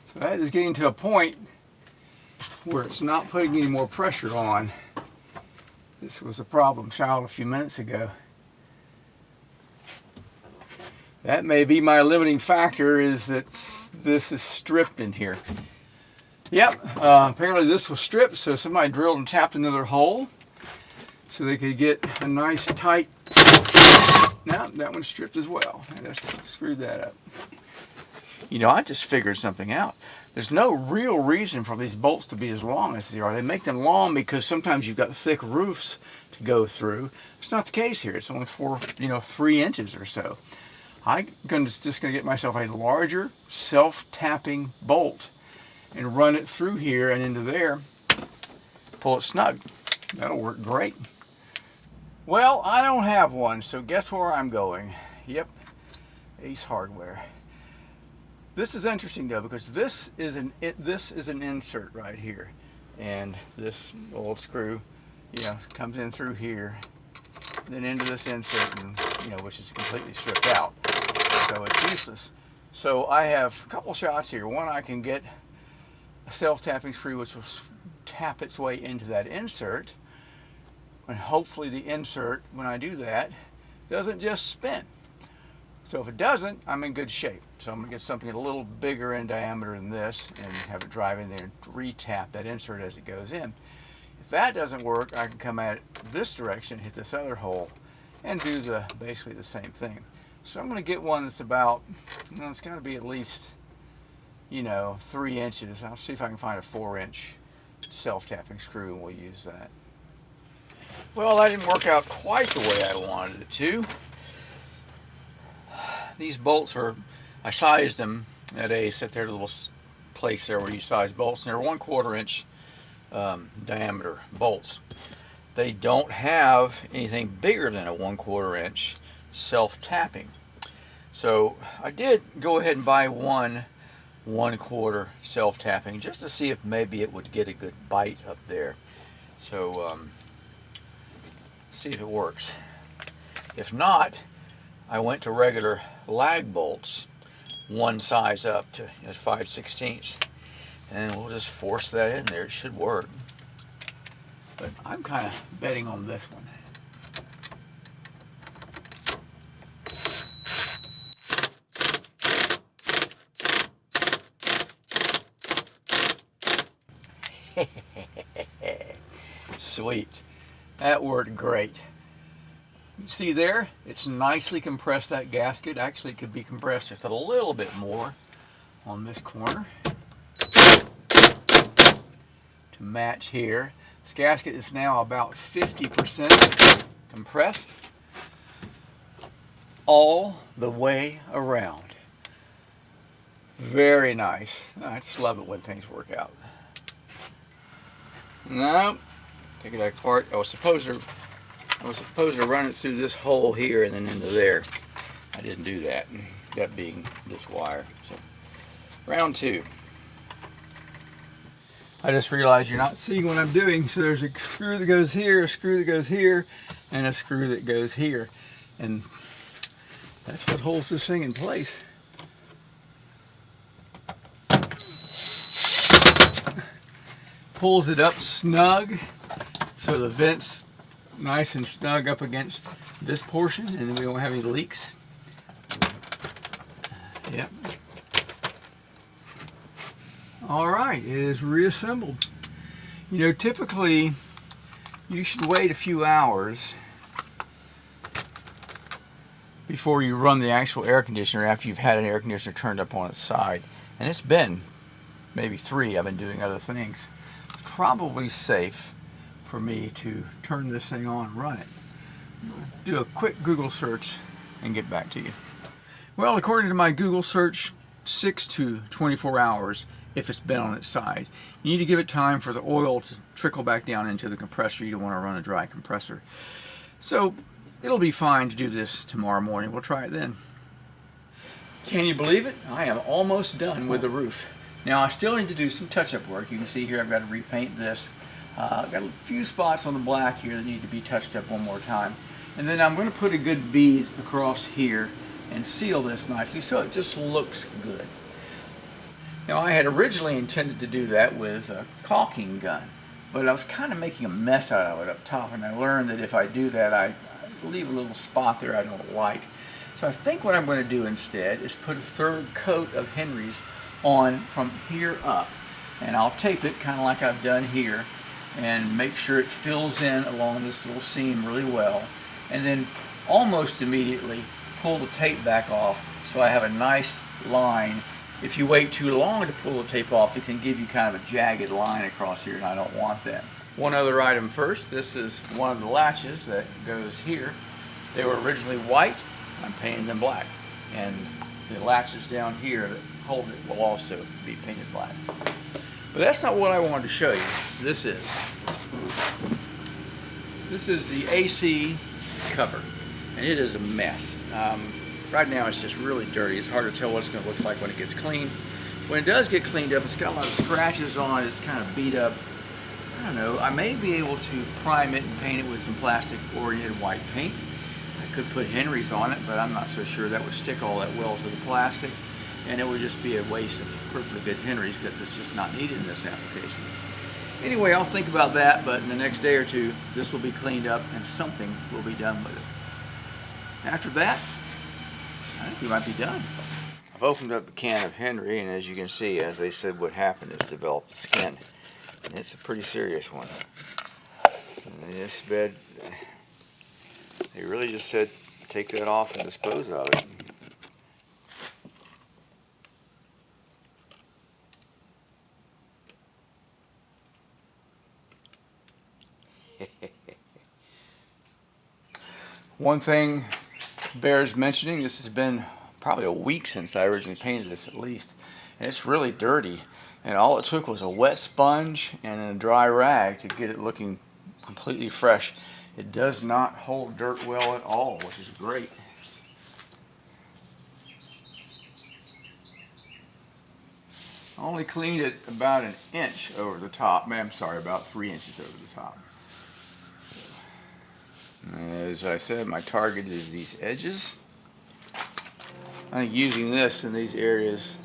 S1: So that is getting to a point where it's not putting any more pressure on This was a problem child a few minutes ago. That may be my limiting factor, is that this is stripped in here. Yep, apparently this was stripped, so somebody drilled and tapped another hole so they could get a nice tight. Now that one's stripped as well. I just screwed that up. You know, I just figured something out. There's no real reason for these bolts to be as long as they are. They make them long because sometimes you've got thick roofs to go through. It's not the case here. It's only 3 inches or so. I'm just going to get myself a larger self-tapping bolt and run it through here and into there. Pull it snug. That'll work great. Well, I don't have one, so guess where I'm going? Yep, Ace Hardware. This is interesting though, because this is an insert right here, and this old screw, comes in through here, then into this insert, and which is completely stripped out, so it's useless. So I have a couple shots here. One, I can get a self-tapping screw which will tap its way into that insert, and hopefully the insert, when I do that, doesn't just spin. So if it doesn't, I'm in good shape. So I'm going to get something a little bigger in diameter than this and have it drive in there and re-tap that insert as it goes in. If that doesn't work, I can come at it this direction, hit this other hole, and do basically the same thing. So I'm going to get one that's about, it's got to be at least, 3 inches. I'll see if I can find a 4-inch self-tapping screw, and we'll use that. Well, that didn't work out quite the way I wanted it to. These bolts I sized them at Ace at their little place there where you size bolts, and they're 1/4 inch diameter bolts. They don't have anything bigger than a 1/4 inch self-tapping. So I did go ahead and buy one 1/4 self-tapping just to see if maybe it would get a good bite up there. So see if it works. If not, I went to regular lag bolts, one size up to 5/16, and we'll just force that in there. It should work. But I'm kind of betting on this one. Sweet. That worked great. You see there, it's nicely compressed, that gasket. Actually, it could be compressed just a little bit more on this corner to match here. This gasket is now about 50% compressed all the way around. Very nice. I just love it when things work out. No, take it apart. I was supposed to run it through this hole here and then into there. I didn't do that, that being this wire. So, round 2. I just realized you're not seeing what I'm doing. So there's a screw that goes here, a screw that goes here, and a screw that goes here. And that's what holds this thing in place. Pulls it up snug so the vent's nice and snug up against this portion, and then we don't have any leaks. Yep. All right, it is reassembled. Typically you should wait a few hours before you run the actual air conditioner after you've had an air conditioner turned up on its side. And it's been maybe 3. I've been doing other things. It's probably safe for me to turn this thing on and run it. Do a quick Google search and get back to you. Well, according to my Google search, 6 to 24 hours if it's been on its side. You need to give it time for the oil to trickle back down into the compressor. You don't want to run a dry compressor. So it'll be fine to do this tomorrow morning. We'll try it then. Can you believe it? I am almost done with the roof. Now I still need to do some touch-up work. You can see here I've got to repaint this. I've got a few spots on the black here that need to be touched up one more time. And then I'm going to put a good bead across here and seal this nicely so it just looks good. Now I had originally intended to do that with a caulking gun, but I was kind of making a mess out of it up top, and I learned that if I do that, I leave a little spot there I don't like. So I think what I'm going to do instead is put a third coat of Henry's on from here up, and I'll tape it kind of like I've done here and make sure it fills in along this little seam really well, and then almost immediately pull the tape back off so I have a nice line. If you wait too long to pull the tape off, it can give you kind of a jagged line across here, and I don't want that. One other item first. This is one of the latches that goes here. They were originally white. I'm painting them black. And the latches down here that hold it will also be painted black. But that's not what I wanted to show you. This is the AC cover, and it is a mess. Right now it's just really dirty. It's hard to tell what it's going to look like when it gets clean. When it does get cleaned up, it's got a lot of scratches on it. It's kind of beat up. I don't know. I may be able to prime it and paint it with some plastic oriented white paint. I could put Henry's on it, but I'm not so sure that would stick all that well to the plastic, and it would just be a waste of perfectly good Henry's because it's just not needed in this application. Anyway, I'll think about that, but in the next day or two, this will be cleaned up and something will be done with it. After that, I think we might be done. I've opened up a can of Henry, and as you can see, as they said, what happened is developed the skin. And it's a pretty serious one. And this bed, they really just said take that off and dispose of it. One thing bears mentioning, this has been probably a week since I originally painted this at least, and it's really dirty, and all it took was a wet sponge and a dry rag to get it looking completely fresh. It does not hold dirt well at all, which is great. I only cleaned it about an inch over the top. I'm sorry, about 3 inches over the top. As I said, my target is these edges. I think using this in these areas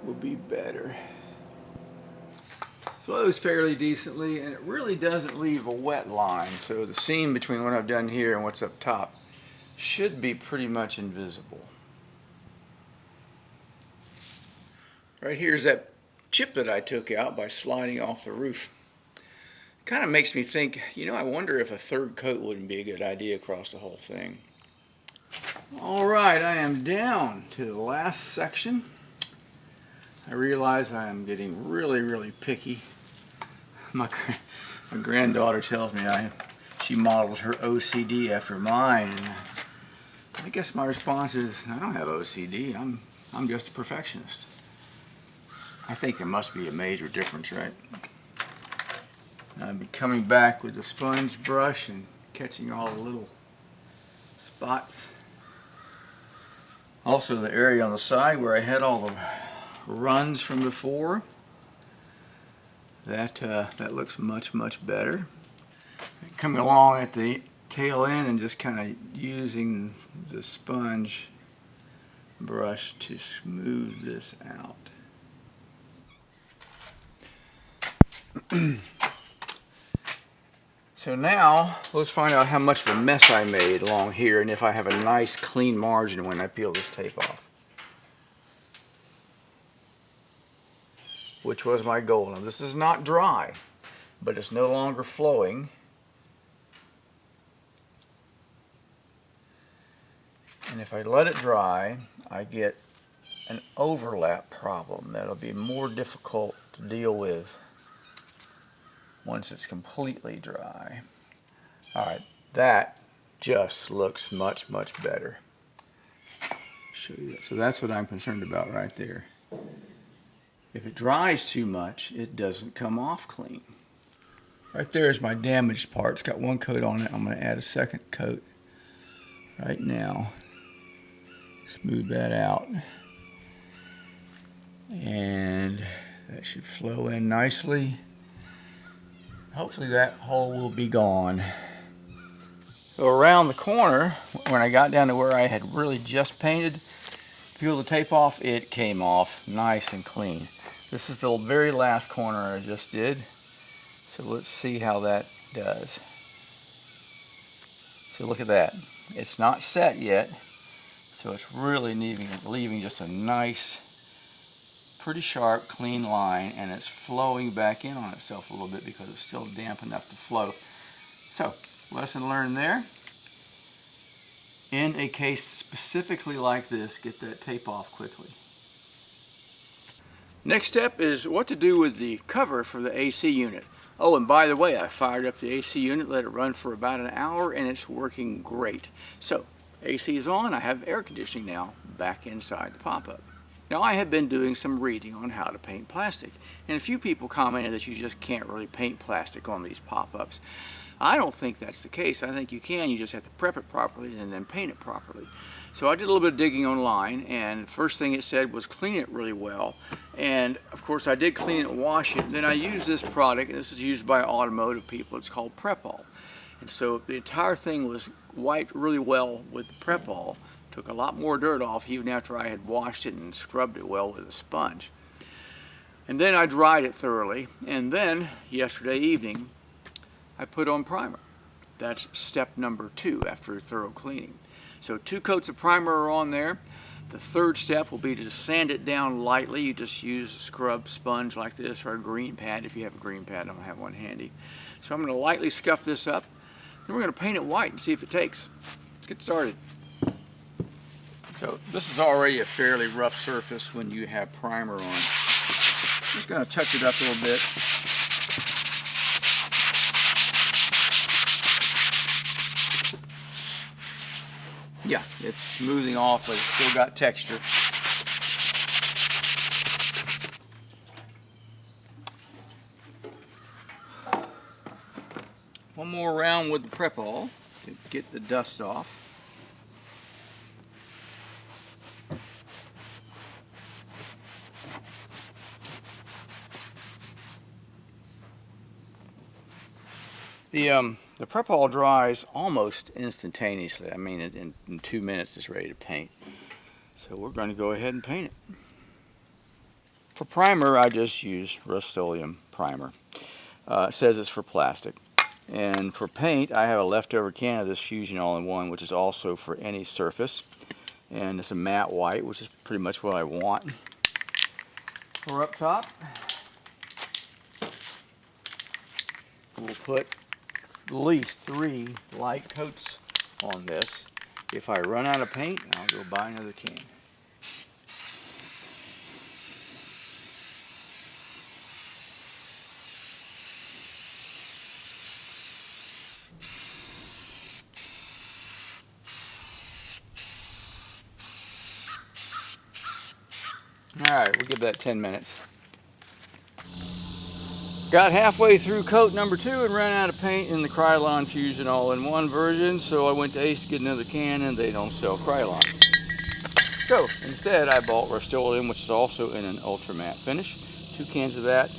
S1: will be better. Flows fairly decently, and it really doesn't leave a wet line, so the seam between what I've done here and what's up top should be pretty much invisible. Right here is that chip that I took out by sliding off the roof. Kind of makes me think, you know, I wonder if a third coat wouldn't be a good idea across the whole thing. All right, I am down to the last section. I realize I am getting really picky. My granddaughter tells me she models her OCD after mine, and I guess my response is I don't have OCD. I'm just a perfectionist. I think there must be a major difference, right? I'll be coming back with the sponge brush and catching all the little spots. Also the area on the side where I had all the runs from before, that looks much better. Coming along at the tail end and just kind of using the sponge brush to smooth this out. So now let's find out how much of a mess I made along here and if I have a nice clean margin when I peel this tape off, which was my goal. Now this is not dry, but it's no longer flowing. And if I let it dry, I get an overlap problem that'll be more difficult to deal with once it's completely dry. All right, that just looks much better. Show you that. So that's what I'm concerned about right there. If it dries too much, it doesn't come off clean. Right there is my damaged part. It's got one coat on it. I'm going to add a second coat right now. Smooth that out. And that should flow in nicely. Hopefully that hole will be gone. So around the corner, when I got down to where I had really just painted, peel the tape off, it came off nice and clean. This is the very last corner I just did. So let's see how that does. So look at that. It's not set yet. So it's really leaving just a nice, pretty sharp, clean line, and it's flowing back in on itself a little bit because it's still damp enough to flow. So, lesson learned there. In a case specifically like this, get that tape off quickly. Next step is what to do with the cover for the AC unit. Oh, and by the way, I fired up the AC unit, let it run for about an hour, and it's working great. So, AC is on, I have air conditioning now back inside the pop-up. Now, I have been doing some reading on how to paint plastic, and a few people commented that you just can't really paint plastic on these pop-ups. I don't think that's the case. I think you can. You just have to prep it properly and then paint it properly. So I did a little bit of digging online, and the first thing it said was clean it really well. And of course I did clean it and wash it. Then I used this product, and this is used by automotive people. It's called Prep-All. And so the entire thing was wiped really well with the Prep-All. Took a lot more dirt off even after I had washed it and scrubbed it well with a sponge. And then I dried it thoroughly, and then yesterday evening I put on primer. That's step number 2 after thorough cleaning. So 2 coats of primer are on there. The third step will be to sand it down lightly. You just use a scrub sponge like this, or a green pad if you have a green pad. I don't have one handy. So I'm going to lightly scuff this up. Then we're going to paint it white and see if it takes. Let's get started. So this is already a fairly rough surface when you have primer on. I'm just going to touch it up a little bit. Yeah, it's smoothing off, but it's still got texture. One more round with the Prep-All to get the dust off. The Prep-All dries almost instantaneously. I mean, in 2 minutes it's ready to paint. So we're going to go ahead and paint it. For primer, I just use Rust-Oleum primer. It says it's for plastic. And for paint, I have a leftover can of this Fusion All-in-One, which is also for any surface. And it's a matte white, which is pretty much what I want. For up top, we'll put at least 3 light coats on this. If I run out of paint, I'll go buy another can. Alright, we'll give that 10 minutes. Got halfway through coat number 2 and ran out of paint in the Krylon Fusion All-in-One version, so I went to Ace to get another can, and they don't sell Krylon. So instead I bought Rust-Oleum, which is also in an ultra matte finish. 2 cans of that.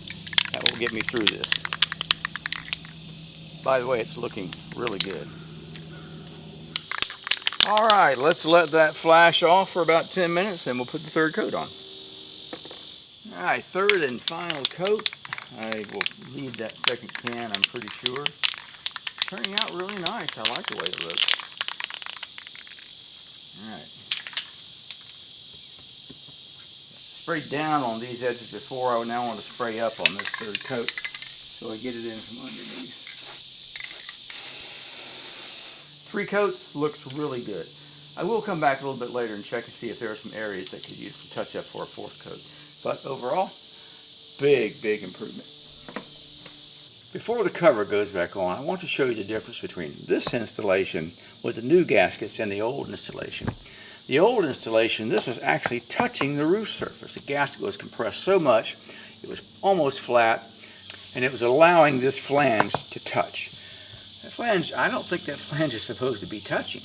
S1: That will get me through this. By the way, it's looking really good. Alright, let's let that flash off for about 10 minutes and we'll put the third coat on. Alright, third and final coat. I will need that second can, I'm pretty sure. Turning out really nice. I like the way it looks. Alright. Sprayed down on these edges before. I now want to spray up on this third coat so I get it in from underneath. 3 coats looks really good. I will come back a little bit later and check and see if there are some areas that could use some touch up for a 4th coat. But overall, big improvement. Before the cover goes back on, I want to show you the difference between this installation with the new gaskets and the old installation. The old installation, this was actually touching the roof surface. The gasket was compressed so much, it was almost flat, and it was allowing this flange to touch. That flange, I don't think that flange is supposed to be touching.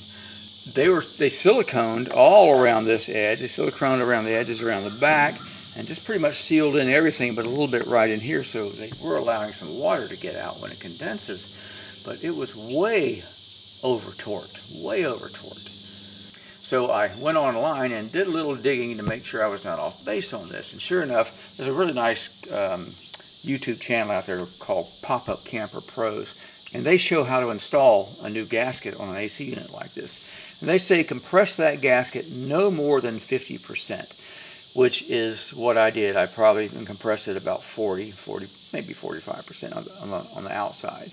S1: They siliconed all around this edge. They siliconed around the edges, around the back, and just pretty much sealed in everything but a little bit right in here, so they were allowing some water to get out when it condenses, but it was way over torqued, way over torqued. So I went online and did a little digging to make sure I was not off base on this. And sure enough, there's a really nice YouTube channel out there called Pop-Up Camper Pros, and they show how to install a new gasket on an AC unit like this. And they say compress that gasket no more than 50%, which is what I did. I probably compressed it about 40, maybe 45% on the outside.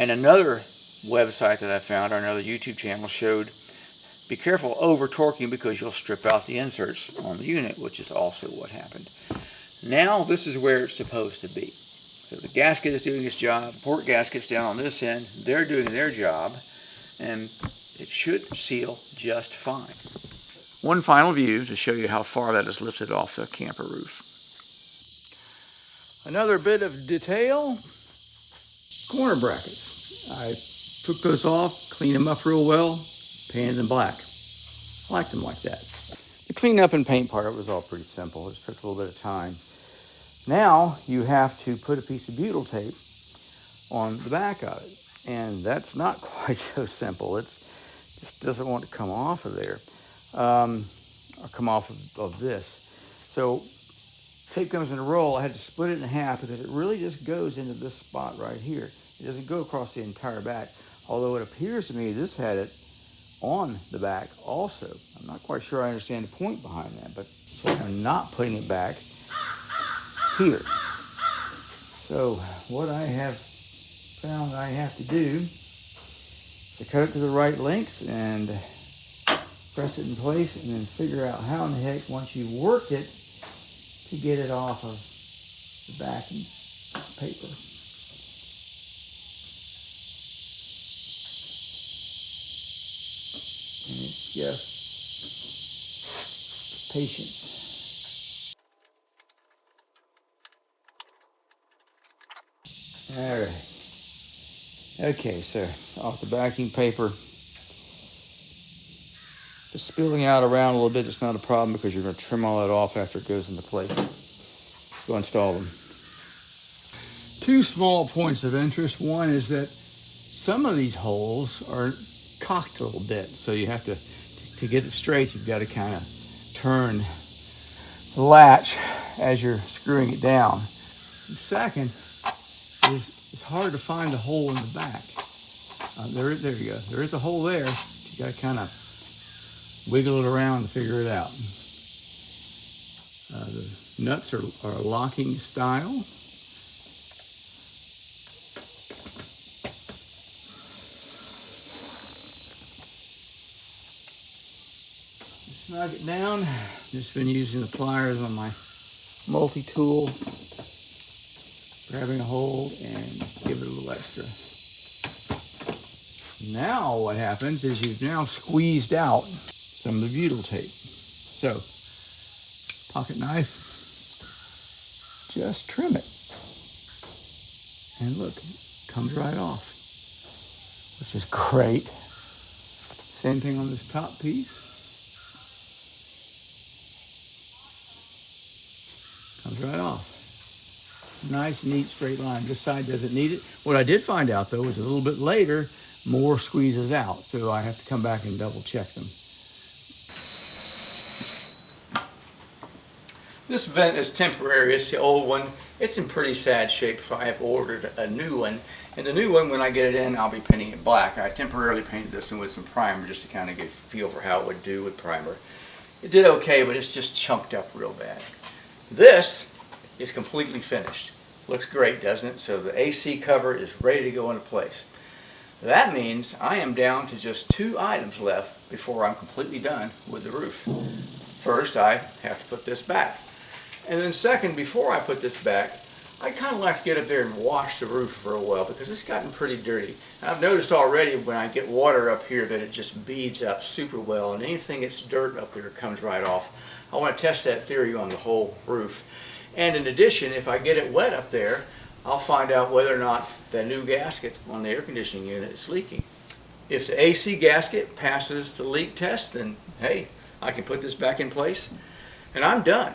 S1: And another website that I found, or another YouTube channel, showed be careful over torquing because you'll strip out the inserts on the unit, which is also what happened. Now this is where it's supposed to be. So the gasket is doing its job, port gaskets down on this end, they're doing their job, and it should seal just fine. One final view to show you how far that is lifted off the camper roof. Another bit of detail, corner brackets. I took those off, cleaned them up real well, painted them black. I like them like that. The cleanup and paint part, it was all pretty simple. It just took a little bit of time. Now you have to put a piece of butyl tape on the back of it. And that's not quite so simple. It just doesn't want to come off of there, or come off of this. So tape comes in a roll. I had to split it in half because it really just goes into this spot right here. It doesn't go across the entire back, although it appears to me this had it on the back also. I'm not quite sure I understand the point behind that, but so I'm not putting it back here. So what I have found I have to do is to cut it to the right length and press it in place, and then figure out how in the heck, once you worked it, to get it off of the backing paper. And it's just patience. All right. Okay, so off the backing paper, just spilling out around a little bit, it's not a problem because you're going to trim all that off after it goes into place. Go install them. Two small points of interest. One is that some of these holes are cocked a little bit, so you have to get it straight, you've got to kind of turn the latch as you're screwing it down. The second is it's hard to find a hole in the back. There you go. There is a hole there. You got to kind of wiggle it around to figure it out. The nuts are locking style. Snug it down. Just been using the pliers on my multi-tool, grabbing a hold and give it a little extra. Now what happens is you've now squeezed out some of the butyl tape. So, pocket knife, just trim it. And look, it comes right off, which is great. Same thing on this top piece. Comes right off. Nice, neat, straight line. This side doesn't need it. What I did find out, though, is a little bit later, more squeezes out. So I have to come back and double check them. This vent is temporary. It's the old one. It's in pretty sad shape, so I have ordered a new one. And the new one, when I get it in, I'll be painting it black. I temporarily painted this one with some primer just to kind of get a feel for how it would do with primer. It did okay, but it's just chunked up real bad. This is completely finished. Looks great, doesn't it? So the AC cover is ready to go into place. That means I am down to just 2 items left before I'm completely done with the roof. First, I have to put this back. And then second, before I put this back, I kind of like to get up there and wash the roof real well because it's gotten pretty dirty. And I've noticed already when I get water up here that it just beads up super well, and anything that's dirt up there comes right off. I want to test that theory on the whole roof. And in addition, if I get it wet up there, I'll find out whether or not the new gasket on the air conditioning unit is leaking. If the AC gasket passes the leak test, then hey, I can put this back in place and I'm done.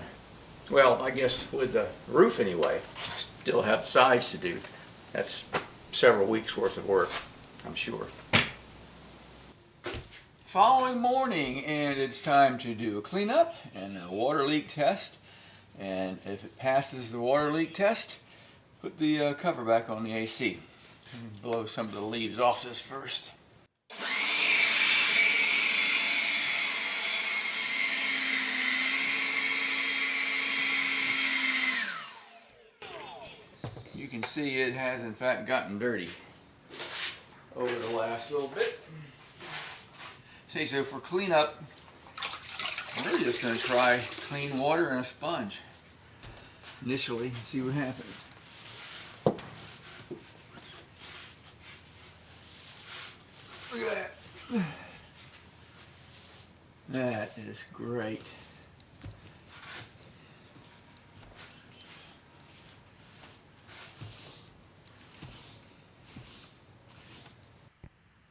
S1: Well, I guess with the roof anyway. I still have sides to do. That's several weeks worth of work, I'm sure. Following morning, and it's time to do a cleanup and a water leak test. And if it passes the water leak test, put the cover back on the AC. Blow some of the leaves off this first. You can see it has in fact gotten dirty over the last little bit. See, so for cleanup, I'm really just going to try clean water and a sponge initially and see what happens. Look at that. That is great.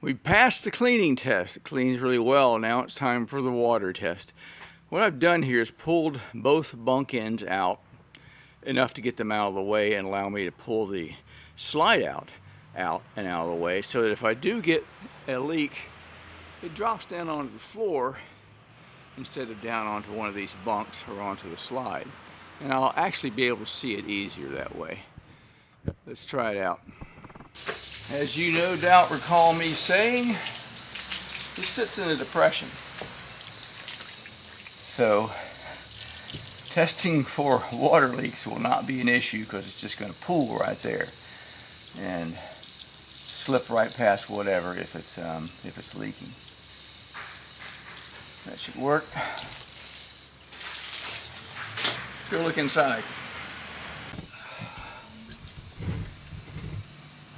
S1: We passed the cleaning test. It cleans really well. Now it's time for the water test. What I've done here is pulled both bunk ends out enough to get them out of the way and allow me to pull the slide out and out of the way, so that if I do get a leak, it drops down onto the floor instead of down onto one of these bunks or onto the slide. And I'll actually be able to see it easier that way. Let's try it out. As you no doubt recall me saying, this sits in a depression. So testing for water leaks will not be an issue because it's just going to pool right there and slip right past whatever if it's leaking. That should work. Let's go look inside.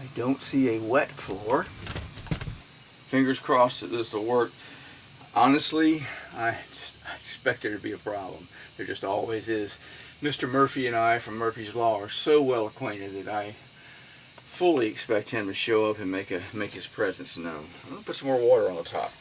S1: I don't see a wet floor. Fingers crossed that this will work. Honestly, I expect there to be a problem. There just always is. Mr. Murphy and I from Murphy's Law are so well acquainted that I fully expect him to show up and make his presence known. I'm going to put some more water on the top.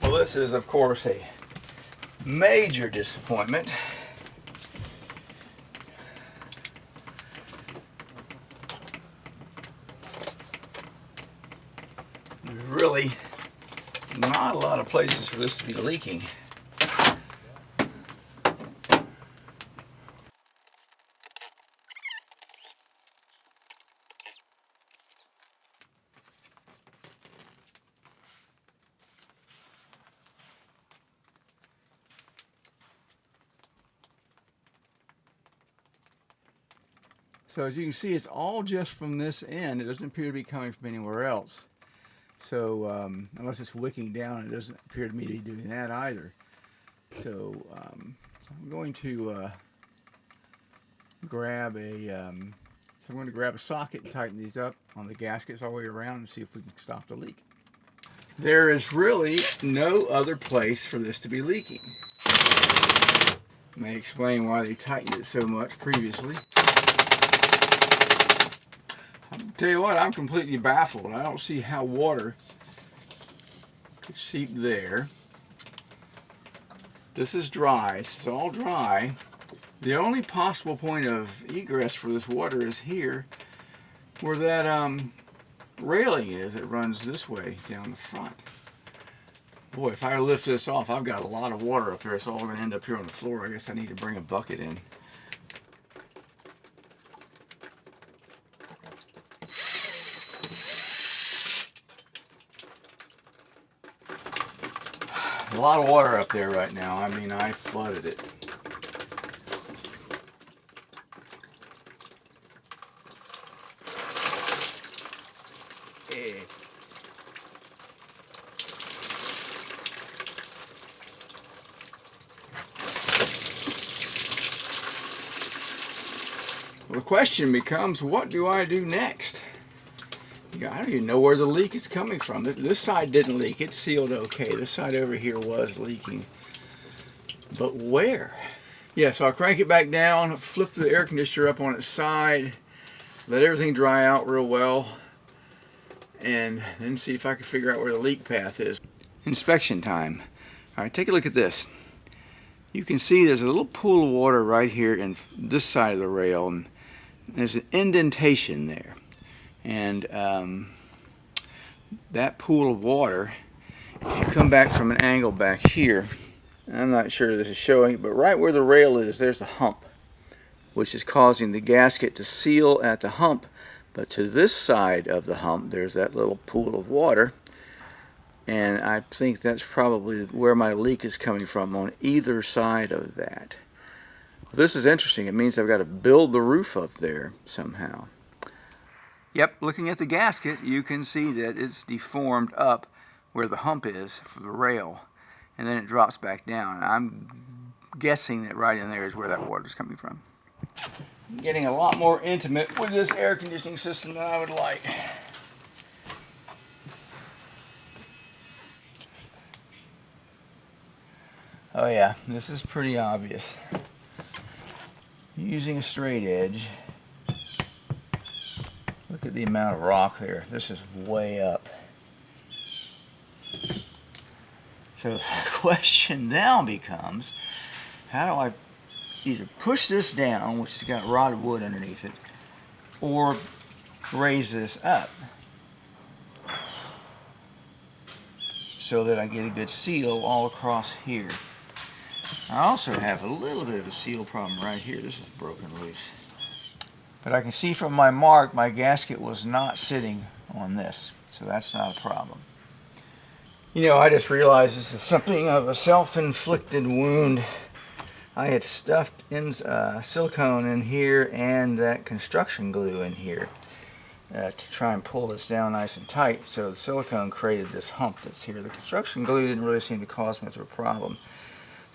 S1: Well, this is, of course, a major disappointment. There's really not a lot of places for this to be leaking. So as you can see, it's all just from this end. It doesn't appear to be coming from anywhere else. So unless it's wicking down, it doesn't appear to me to be doing that either. So I'm going to grab a socket and tighten these up on the gaskets all the way around and see if we can stop the leak. There is really no other place for this to be leaking. May explain why they tightened it so much previously. I'll tell you what, I'm completely baffled. I don't see how water could seep there. This is dry. It's all dry. The only possible point of egress for this water is here, where that railing is that runs this way down the front. Boy, if I lift this off, I've got a lot of water up there. It's all going to end up here on the floor. I guess I need to bring a bucket in. A lot of water up there right now. I mean, I flooded it. Well, the question becomes, what do I do next? I don't even know where the leak is coming from. This side didn't leak. It's sealed okay. This side over here was leaking. But where? Yeah, so I'll crank it back down, flip the air conditioner up on its side, let everything dry out real well, and then see if I can figure out where the leak path is. Inspection time. All right, take a look at this. you can see there's a little pool of water right here in this side of the rail, and there's an indentation there. And that pool of water, if you come back from an angle back here, I'm not sure this is showing, but right where the rail is, there's the hump, which is causing the gasket to seal at the hump. But to this side of the hump, there's that little pool of water, and I think that's probably where my leak is coming from, on either side of that. Well, this is interesting. It means I've got to build the roof up there somehow. Yep, looking at the gasket, you can see that it's deformed up where the hump is for the rail, and then it drops back down. I'm guessing that right in there is where that water is coming from. I'm getting a lot more intimate with this air conditioning system than I would like. Oh yeah, this is pretty obvious. Using a straight edge, look at the amount of rock there. This is way up. So the question now becomes, how do I either push this down, which has got rotted wood underneath it, or raise this up so that I get a good seal all across here. I also have a little bit of a seal problem right here. This is broken loose. But I can see from my mark, my gasket was not sitting on this, so that's not a problem. You know, I just realized this is something of a self-inflicted wound. I had stuffed in silicone in here and that construction glue in here to try and pull this down nice and tight, so the silicone created this hump that's here. The construction glue didn't really seem to cause much of a problem.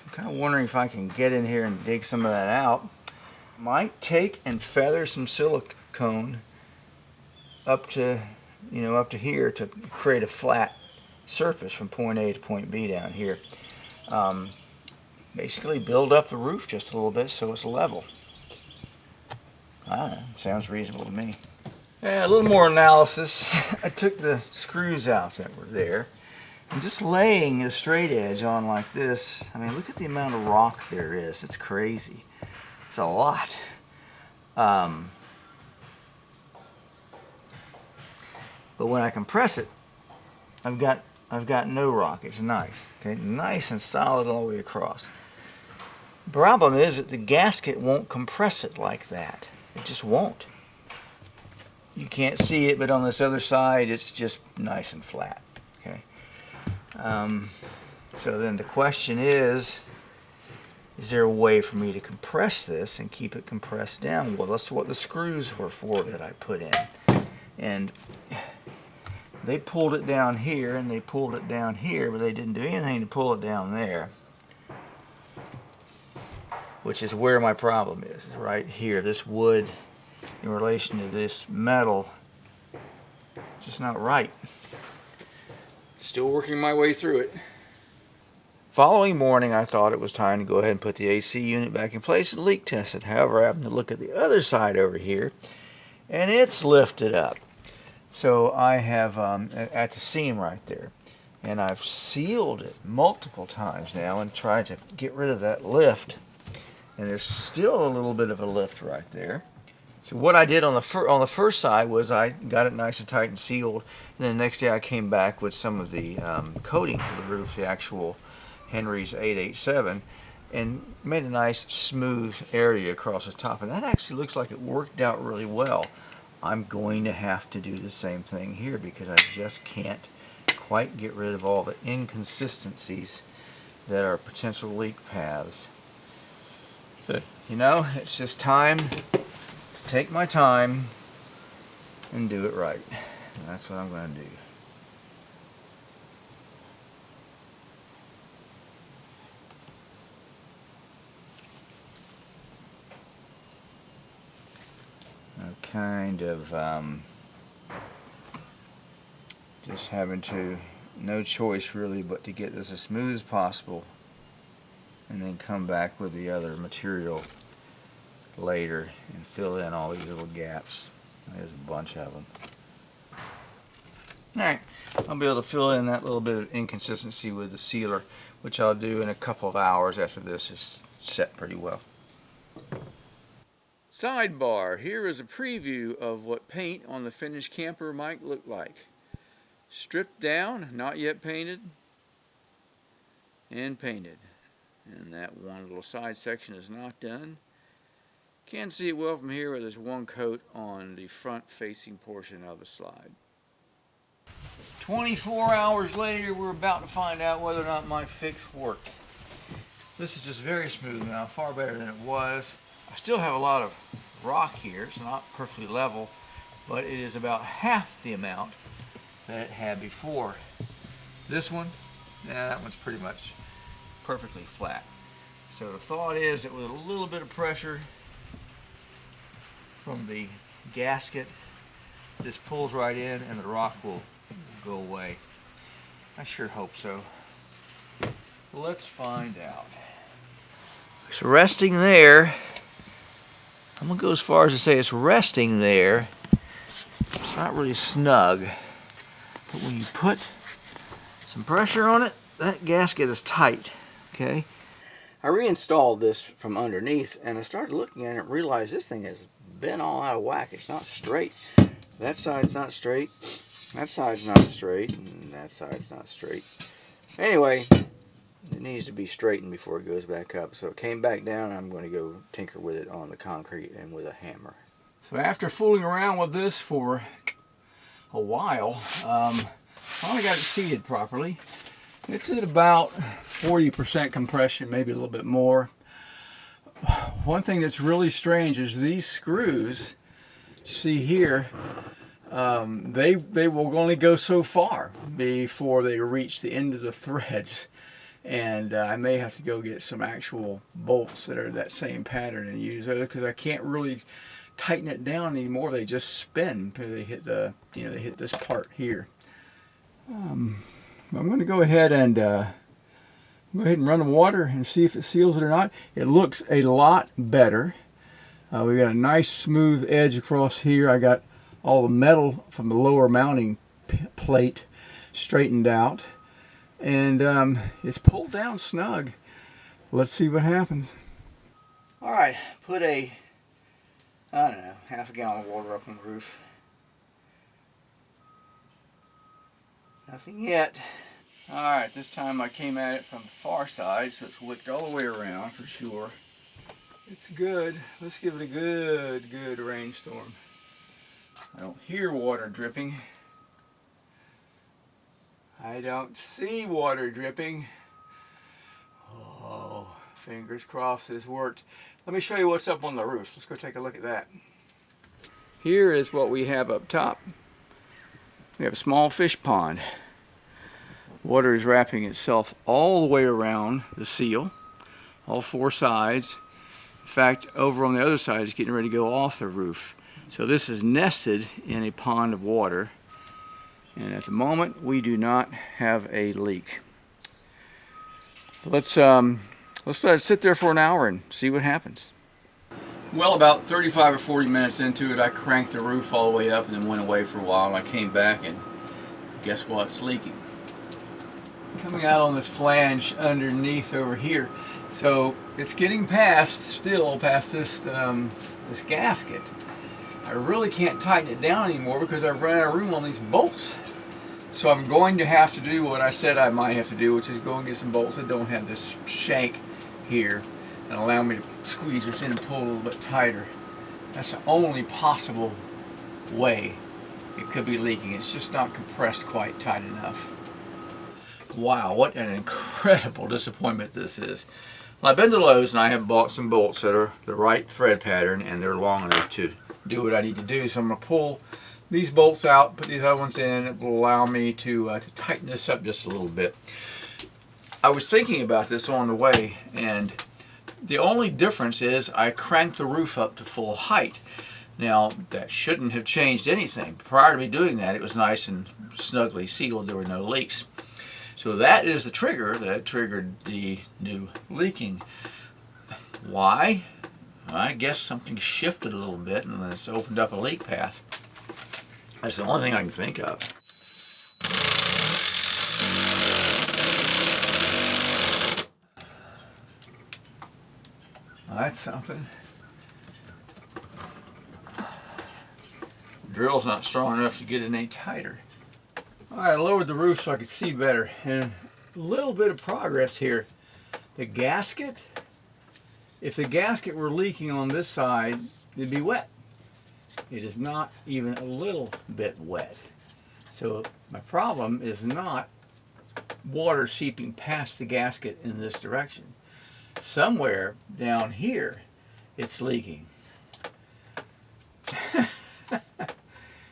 S1: I'm kind of wondering if I can get in here and dig some of that out. Might take and feather some silicone up to, up to here to create a flat surface from point A to point B down here. Basically build up the roof just a little bit so it's level. I don't know, sounds reasonable to me. Yeah, a little more analysis. I took the screws out that were there. And just laying the straight edge on like this, I mean, look at the amount of rock there is. It's crazy. It's a lot. But when I compress it, I've got no rock. It's nice. Okay, nice and solid all the way across. The problem is that the gasket won't compress it like that. It just won't. You can't see it, but on this other side, it's just nice and flat. Okay. So then the question is there a way for me to compress this and keep it compressed down? Well, that's what the screws were for that I put in. And they pulled it down here and they pulled it down here, but they didn't do anything to pull it down there, which is where my problem is right here. This wood in relation to this metal, just not right. Still working my way through it. Following morning, I thought it was time to go ahead and put the AC unit back in place and leak test it. However, I happened to look at the other side over here, and it's lifted up. So I have, at the seam right there, and I've sealed it multiple times now and tried to get rid of that lift. And there's still a little bit of a lift right there. So what I did on the first side was I got it nice and tight and sealed. And then the next day I came back with some of the coating for the roof, the actual Henry's 887, and made a nice smooth area across the top. And that actually looks like it worked out really well. I'm going to have to do the same thing here because I just can't quite get rid of all the inconsistencies that are potential leak paths. So, it's just time to take my time and do it right. And that's what I'm going to do. I'm kind of just having no choice really but to get this as smooth as possible and then come back with the other material later and fill in all these little gaps. There's a bunch of them. Alright, I'll be able to fill in that little bit of inconsistency with the sealer, which I'll do in a couple of hours after this is set pretty well. Sidebar, here is a preview of what paint on the finished camper might look like. Stripped down, not yet painted, and painted. And that one little side section is not done. Can't see it well from here, but there's one coat on the front facing portion of the slide. 24 hours later, we're about to find out whether or not my fix worked. This is just very smooth now, far better than it was. I still have a lot of rock here. It's not perfectly level, but it is about half the amount that it had before. This one, yeah, that one's pretty much perfectly flat. So the thought is that with a little bit of pressure from the gasket, this pulls right in and the rock will go away. I sure hope so. Let's find out. It's resting there. I'm gonna go as far as to say it's resting there. It's not really snug, but when you put some pressure on it, that gasket is tight, okay? I reinstalled this from underneath and I started looking at it and realized this thing has been all out of whack. It's not straight. That side's not straight. That side's not straight. And that side's not straight. Anyway, it needs to be straightened before it goes back up. So it came back down. I'm going to go tinker with it on the concrete and with a hammer. So after fooling around with this for a while, finally got it seated properly. It's at about 40% compression, maybe a little bit more. One thing that's really strange is these screws, see here, they will only go so far before they reach the end of the threads. And I may have to go get some actual bolts that are that same pattern and use those, because I can't really tighten it down anymore. They just spin because they hit the, they hit this part here. I'm going to go ahead and run the water and see if it seals it or not. It looks a lot better. We got a nice smooth edge across here. I got all the metal from the lower mounting plate straightened out. And it's pulled down snug. Let's see what happens. All right, put a, I don't know, half a gallon of water up on the roof. Nothing yet. All right, this time I came at it from the far side, so it's wicked all the way around for sure. It's good. Let's give it a good rainstorm. I don't hear water dripping. I don't see water dripping. Oh, fingers crossed this worked. Let me show you what's up on the roof. Let's go take a look at that. Here is what we have up top. We have a small fish pond. Water is wrapping itself all the way around the seal, all four sides. In fact, over on the other side it's getting ready to go off the roof. So this is nested in a pond of water. And at the moment, we do not have a leak. Let's let it sit there for an hour and see what happens. Well, about 35 or 40 minutes into it, I cranked the roof all the way up and then went away for a while. And I came back and guess what? It's leaking. Coming out on this flange underneath over here. So it's getting still past this, this gasket. I really can't tighten it down anymore because I've run out of room on these bolts. So I'm going to have to do what I said I might have to do, which is go and get some bolts that don't have this shank here and allow me to squeeze this in and pull a little bit tighter. That's the only possible way it could be leaking. It's just not compressed quite tight enough. Wow, what an incredible disappointment this is. Well, I've been to Lowe's and I have bought some bolts that are the right thread pattern and they're long enough to do what I need to do. So I'm going to pull these bolts out, put these other ones in. It will allow me to tighten this up just a little bit. I was thinking about this on the way, and the only difference is I cranked the roof up to full height. Now, that shouldn't have changed anything. Prior to me doing that, it was nice and snugly sealed. There were no leaks. So that is the trigger that triggered the new leaking. Why? I guess something shifted a little bit and it's opened up a leak path. That's the only thing I can think of. That's something. Drill's not strong enough to get it any tighter. All right, I lowered the roof so I could see better, and a little bit of progress here. The gasket, if the gasket were leaking on this side, it'd be wet. It is not even a little bit wet. So my problem is not water seeping past the gasket in this direction. Somewhere down here, it's leaking.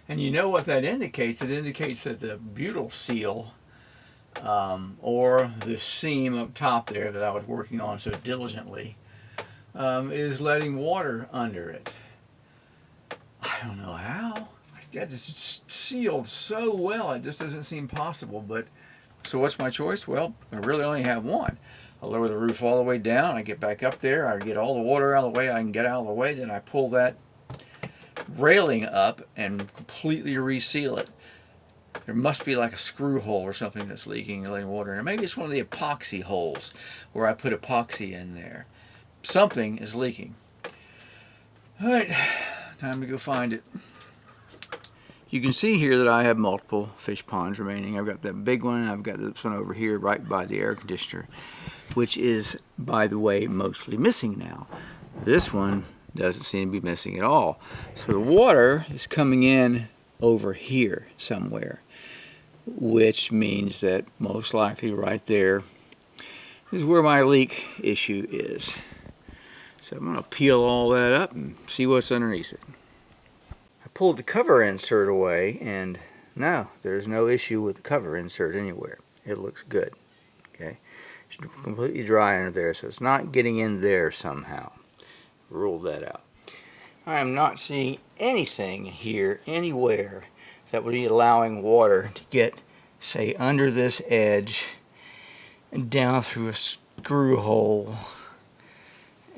S1: And you know what that indicates? It indicates that the butyl seal or the seam up top there that I was working on so diligently is letting water under it. I don't know how. That is sealed so well, it just doesn't seem possible. But so what's my choice? Well, I really only have one. I lower the roof all the way down, I get back up there, I get all the water out of the way I can get out of the way, then I pull that railing up and completely reseal it. There must be like a screw hole or something that's leaking and letting water in it. Maybe it's one of the epoxy holes where I put epoxy in there. Something is leaking. All right, time to go find it. You can see here that I have multiple fish ponds remaining. I've got that big one, and I've got this one over here right by the air conditioner, which is, by the way, mostly missing now. This one doesn't seem to be missing at all. So the water is coming in over here somewhere, which means that most likely right there is where my leak issue is. So I'm going to peel all that up and see what's underneath it. I pulled the cover insert away, and no, there's no issue with the cover insert anywhere. It looks good. Okay, it's completely dry under there, so it's not getting in there somehow. Ruled that out. I am not seeing anything here anywhere that would be allowing water to get, say, under this edge and down through a screw hole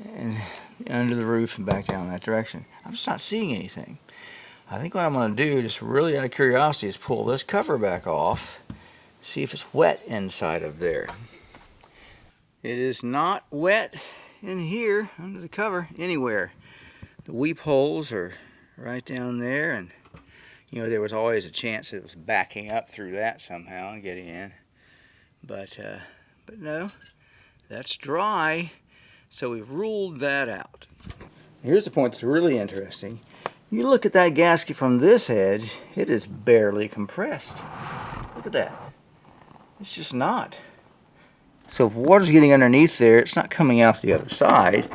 S1: and under the roof and back down that direction. I'm just not seeing anything. I think what I'm going to do, just really out of curiosity, is pull this cover back off, see if it's wet inside of there. It is not wet in here under the cover anywhere. The weep holes are right down there, and you know there was always a chance that it was backing up through that somehow and getting in. But no, that's dry. So we've ruled that out. Here's the point that's really interesting. You look at that gasket from this edge, it is barely compressed. Look at that. It's just not. So if water's getting underneath there, it's not coming out the other side.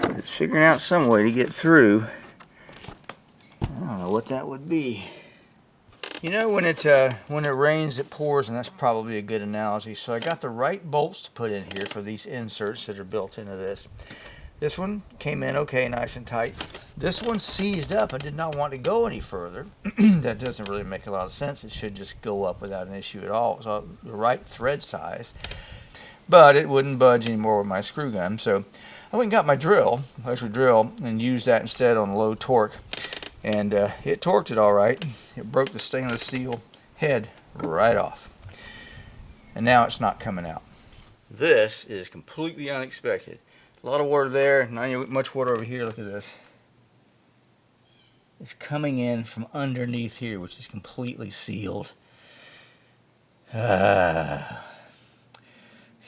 S1: It's figuring out some way to get through. I don't know what that would be. You know, when it rains, it pours, and that's probably a good analogy. So I got the right bolts to put in here for these inserts that are built into this. This one came in okay, nice and tight. This one seized up and did not want to go any further. That doesn't really make a lot of sense. It should just go up without an issue at all. It was the right thread size, but it wouldn't budge anymore with my screw gun. So I went and got my drill, electric drill, and used that instead on low torque. And it torqued it all right. It broke the stainless steel head right off. And now it's not coming out. This is completely unexpected. A lot of water there, not much water over here. Look at this. It's coming in from underneath here, which is completely sealed. This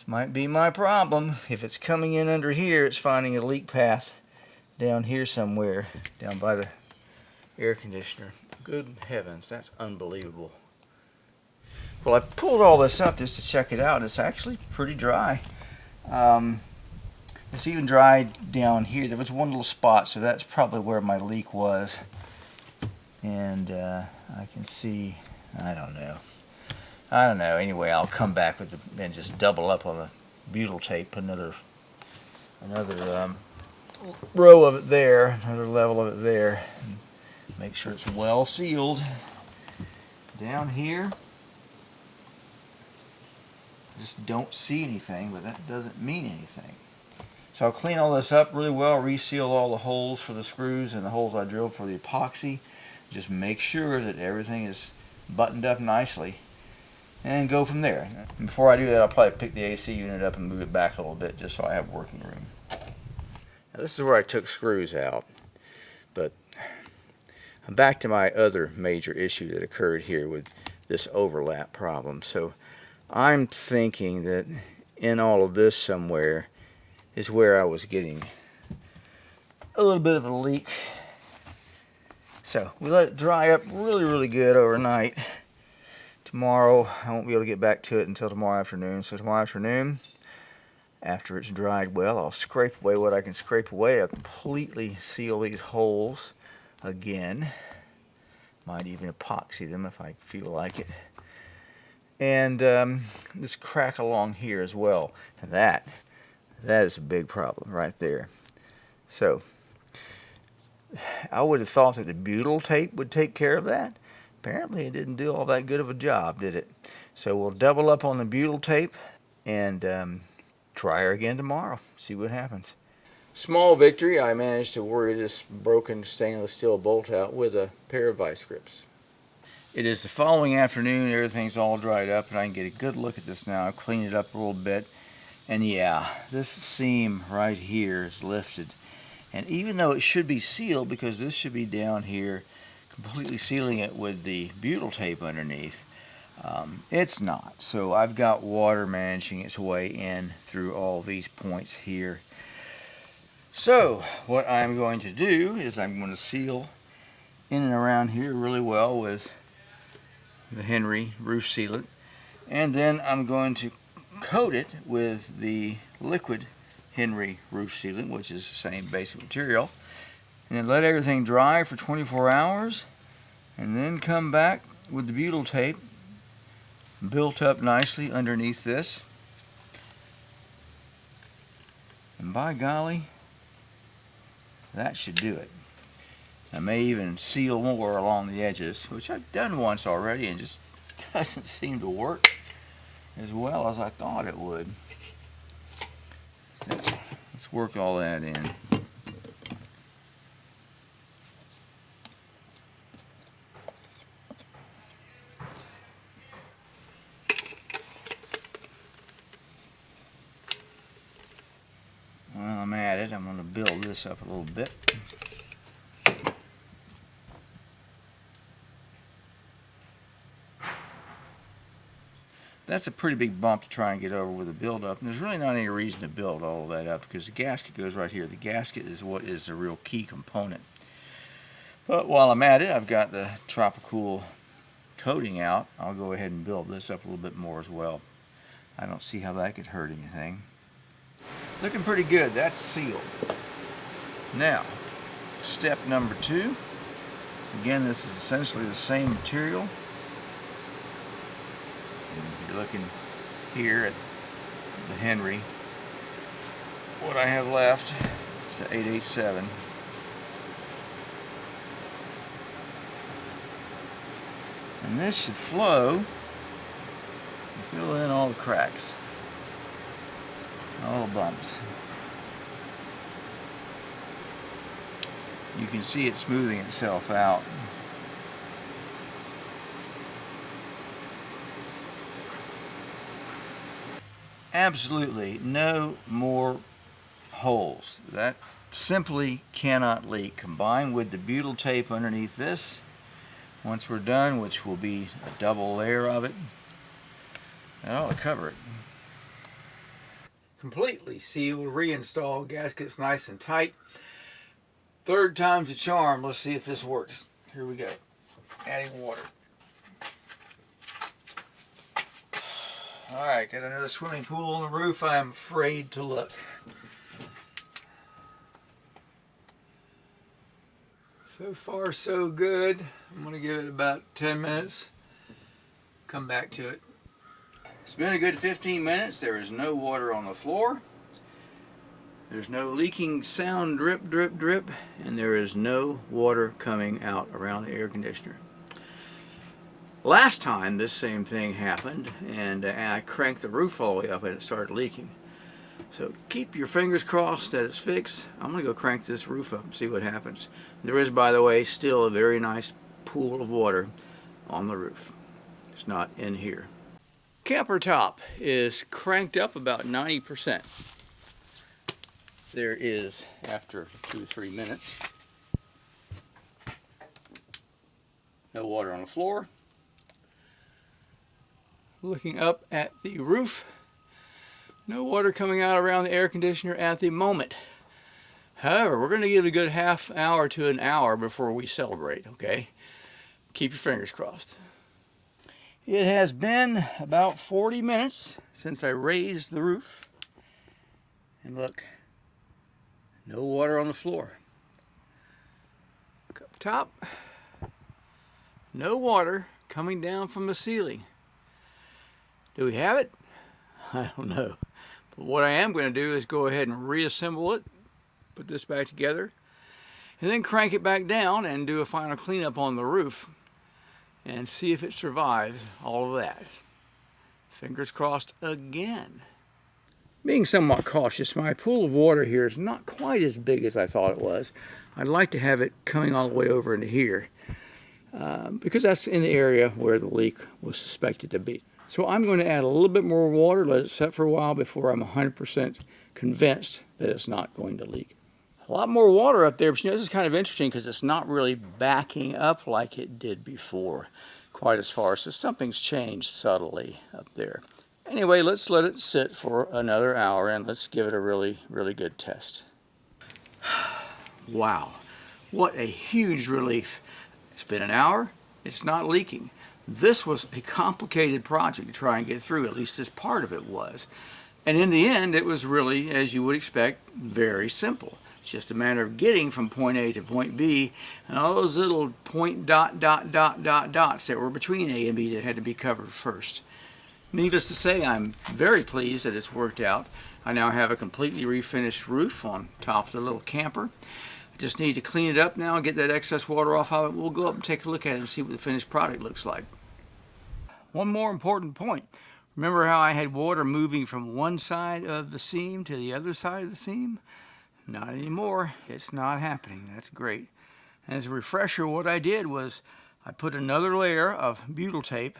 S1: might be my problem. If it's coming in under here, it's finding a leak path down here somewhere, down by the air conditioner. Good heavens, that's unbelievable. Well, I pulled all this up just to check it out. It's actually pretty dry. It's even dry down here. There was one little spot, so that's probably where my leak was. And I can see, I don't know. Anyway, I'll come back with and just double up on the butyl tape, put another row of it there, another level of it there, and make sure it's well sealed. Down here, just don't see anything, but that doesn't mean anything. So I'll clean all this up really well, reseal all the holes for the screws and the holes I drilled for the epoxy. Just make sure that everything is buttoned up nicely and go from there. And before I do that, I'll probably pick the AC unit up and move it back a little bit just so I have working room. Now This is where I took screws out, but I'm back to my other major issue that occurred here with this overlap problem. So I'm thinking that in all of this somewhere is where I was getting a little bit of a leak. So we let it dry up really good overnight. Tomorrow I won't be able to get back to it until tomorrow afternoon. So tomorrow afternoon, after it's dried well, I'll scrape away what I can scrape away. I'll completely seal these holes again. Might even epoxy them if I feel like it. And this crack along here as well. And that is a big problem right there. So I would have thought that the butyl tape would take care of that. Apparently it didn't do all that good of a job, did it? So we'll double up on the butyl tape and try her again tomorrow. See what happens. Small victory. I managed to worry this broken stainless steel bolt out with a pair of vice grips. It is the following afternoon. Everything's all dried up and I can get a good look at this now. I've cleaned it up a little bit. And yeah, this seam right here is lifted. And even though it should be sealed, because this should be down here completely sealing it with the butyl tape underneath, it's not. So I've got water managing its way in through all these points here. So what I'm going to do is I'm going to seal in and around here really well with the Henry roof sealant, and then I'm going to coat it with the liquid Henry roof sealant, which is the same basic material, and then let everything dry for 24 hours and then come back with the butyl tape built up nicely underneath this, and by golly, that should do it. I may even seal more along the edges, which I've done once already and just doesn't seem to work as well as I thought it would. So let's work all that in. While I'm at it, I'm going to build this up a little bit. That's a pretty big bump to try and get over with a build-up, and there's really not any reason to build all of that up because the gasket goes right here. The gasket is what is the real key component. But while I'm at it, I've got the Tropicool coating out. I'll go ahead and build this up a little bit more as well. I don't see how that could hurt anything. Looking pretty good. That's sealed. Now, step number 2. Again, this is essentially the same material. You're looking here at the Henry. What I have left is the 887. And this should flow and fill in all the cracks, all the bumps. You can see it smoothing itself out. Absolutely no more holes. That simply cannot leak. Combined with the butyl tape underneath this, once we're done, which will be a double layer of it, that ought to cover it. Completely sealed, reinstalled, gasket's nice and tight. Third time's the charm. Let's see if this works. Here we go. Adding water. Alright, got another swimming pool on the roof. I'm afraid to look. So far so good. I'm going to give it about 10 minutes. Come back to it. It's been a good 15 minutes. There is no water on the floor. There's no leaking sound, drip, drip, drip. And there is no water coming out around the air conditioner. Last time this same thing happened and I cranked the roof all the way up and it started leaking. So keep your fingers crossed that it's fixed. I'm going to go crank this roof up and see what happens. There is, by the way, still a very nice pool of water on the roof. It's not in here. Camper top is cranked up about 90%. there is after 2 or 3 minutes. No water on the floor. Looking up at the roof, no water coming out around the air conditioner at the moment. However, we're going to give it a good half hour to an hour before we celebrate, okay? Keep your fingers crossed. It has been about 40 minutes since I raised the roof. And look, no water on the floor. Look up top, no water coming down from the ceiling. Do we have it? I don't know. But what I am going to do is go ahead and reassemble it, put this back together, and then crank it back down and do a final cleanup on the roof and see if it survives all of that. Fingers crossed again. Being somewhat cautious, my pool of water here is not quite as big as I thought it was. I'd like to have it coming all the way over into here because that's in the area where the leak was suspected to be. So I'm going to add a little bit more water, let it set for a while before I'm 100% convinced that it's not going to leak. A lot more water up there, but you know, this is kind of interesting because it's not really backing up like it did before quite as far. So something's changed subtly up there. Anyway, let's let it sit for another hour and let's give it a really, really good test. Wow, what a huge relief. It's been an hour, it's not leaking. This was a complicated project to try and get through, at least this part of it was. And in the end, it was really, as you would expect, very simple. It's just a matter of getting from point A to point B, and all those little point dots that were between A and B that had to be covered first. Needless to say, I'm very pleased that it's worked out. I now have a completely refinished roof on top of the little camper. I just need to clean it up now and get that excess water off of it. We'll go up and take a look at it and see what the finished product looks like. One more important point. Remember how I had water moving from one side of the seam to the other side of the seam? Not anymore. It's not happening. That's great. And as a refresher, what I did was I put another layer of butyl tape.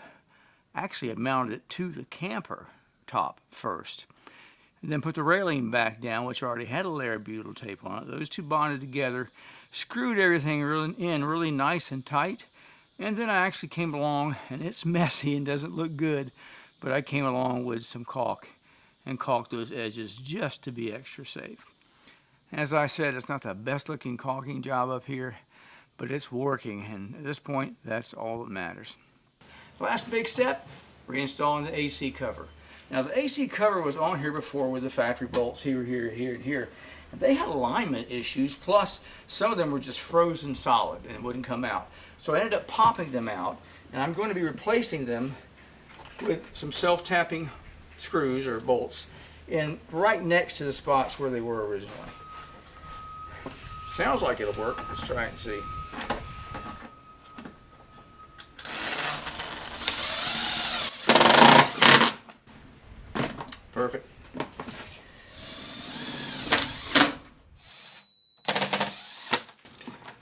S1: Actually, I mounted it to the camper top first. And then put the railing back down, which already had a layer of butyl tape on it. Those two bonded together, screwed everything in really nice and tight. And then I actually came along, and it's messy and doesn't look good, but I came along with some caulk and caulked those edges just to be extra safe. As I said, it's not the best looking caulking job up here, but it's working, and at this point, that's all that matters. Last big step, reinstalling the AC cover. Now the AC cover was on here before with the factory bolts here, here, here, and here. And they had alignment issues, plus some of them were just frozen solid and it wouldn't come out. So I ended up popping them out, and I'm going to be replacing them with some self-tapping screws or bolts in right next to the spots where they were originally. Sounds like it'll work. Let's try it and see. Perfect.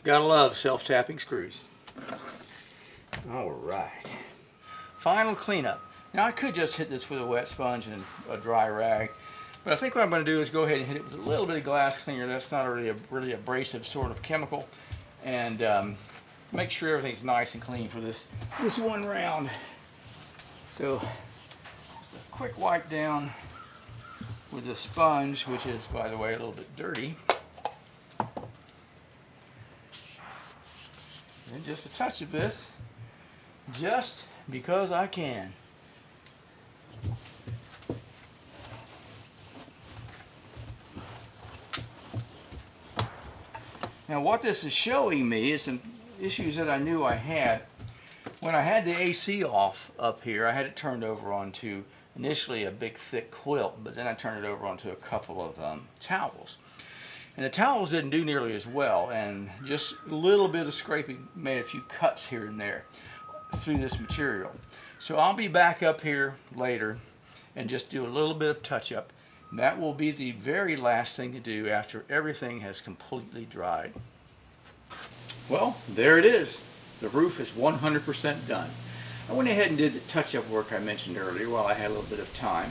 S1: Gotta love self-tapping screws. All right. Final cleanup. Now I could just hit this with a wet sponge and a dry rag, but I think what I'm going to do is go ahead and hit it with a little bit of glass cleaner. That's not a really abrasive sort of chemical, and make sure everything's nice and clean for this one round. So just a quick wipe down with the sponge, which is, by the way, a little bit dirty. And just a touch of this, just because I can. Now what this is showing me is some issues that I knew I had. When I had the AC off up here, I had it turned over onto initially a big thick quilt, but then I turned it over onto a couple of towels. And the towels didn't do nearly as well, and just a little bit of scraping made a few cuts here and there through this material. So I'll be back up here later and just do a little bit of touch-up. That will be the very last thing to do after everything has completely dried. Well, there it is. The roof is 100% done. I went ahead and did the touch-up work I mentioned earlier while I had a little bit of time.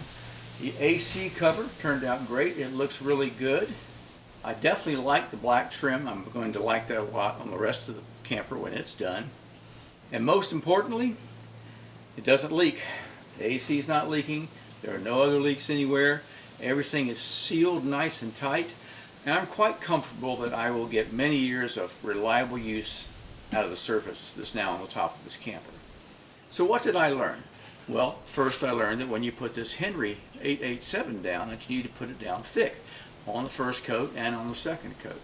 S1: The AC cover turned out great. It looks really good. I definitely like the black trim. I'm going to like that a lot on the rest of the camper when it's done. And most importantly, it doesn't leak. The AC is not leaking. There are no other leaks anywhere. Everything is sealed nice and tight. And I'm quite comfortable that I will get many years of reliable use out of the surface that's now on the top of this camper. So what did I learn? Well, first I learned that when you put this Henry 887 down, that you need to put it down thick on the first coat and on the second coat.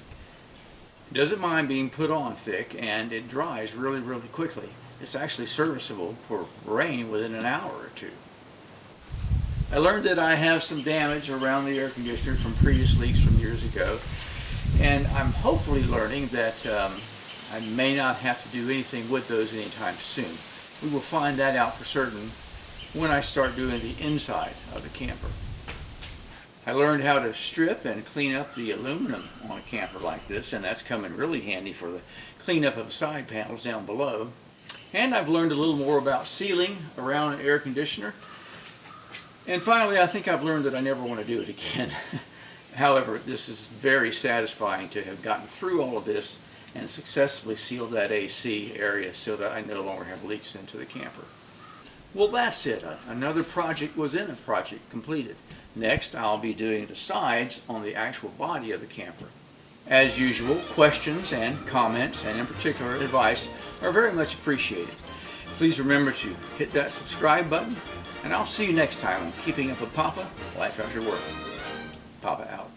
S1: It doesn't mind being put on thick, and it dries really, really quickly. It's actually serviceable for rain within an hour or two. I learned that I have some damage around the air conditioner from previous leaks from years ago, and I'm hopefully learning that I may not have to do anything with those anytime soon. We will find that out for certain when I start doing the inside of the camper. I learned how to strip and clean up the aluminum on a camper like this, and that's coming really handy for the cleanup of the side panels down below. And I've learned a little more about sealing around an air conditioner. And finally, I think I've learned that I never want to do it again. However, this is very satisfying to have gotten through all of this and successfully sealed that AC area so that I no longer have leaks into the camper. Well, that's it. Another project within a project completed. Next, I'll be doing the sides on the actual body of the camper. As usual, questions and comments, and in particular advice, are very much appreciated. Please remember to hit that subscribe button, and I'll see you next time on Keeping Up with Papa, Life After Work. Papa out.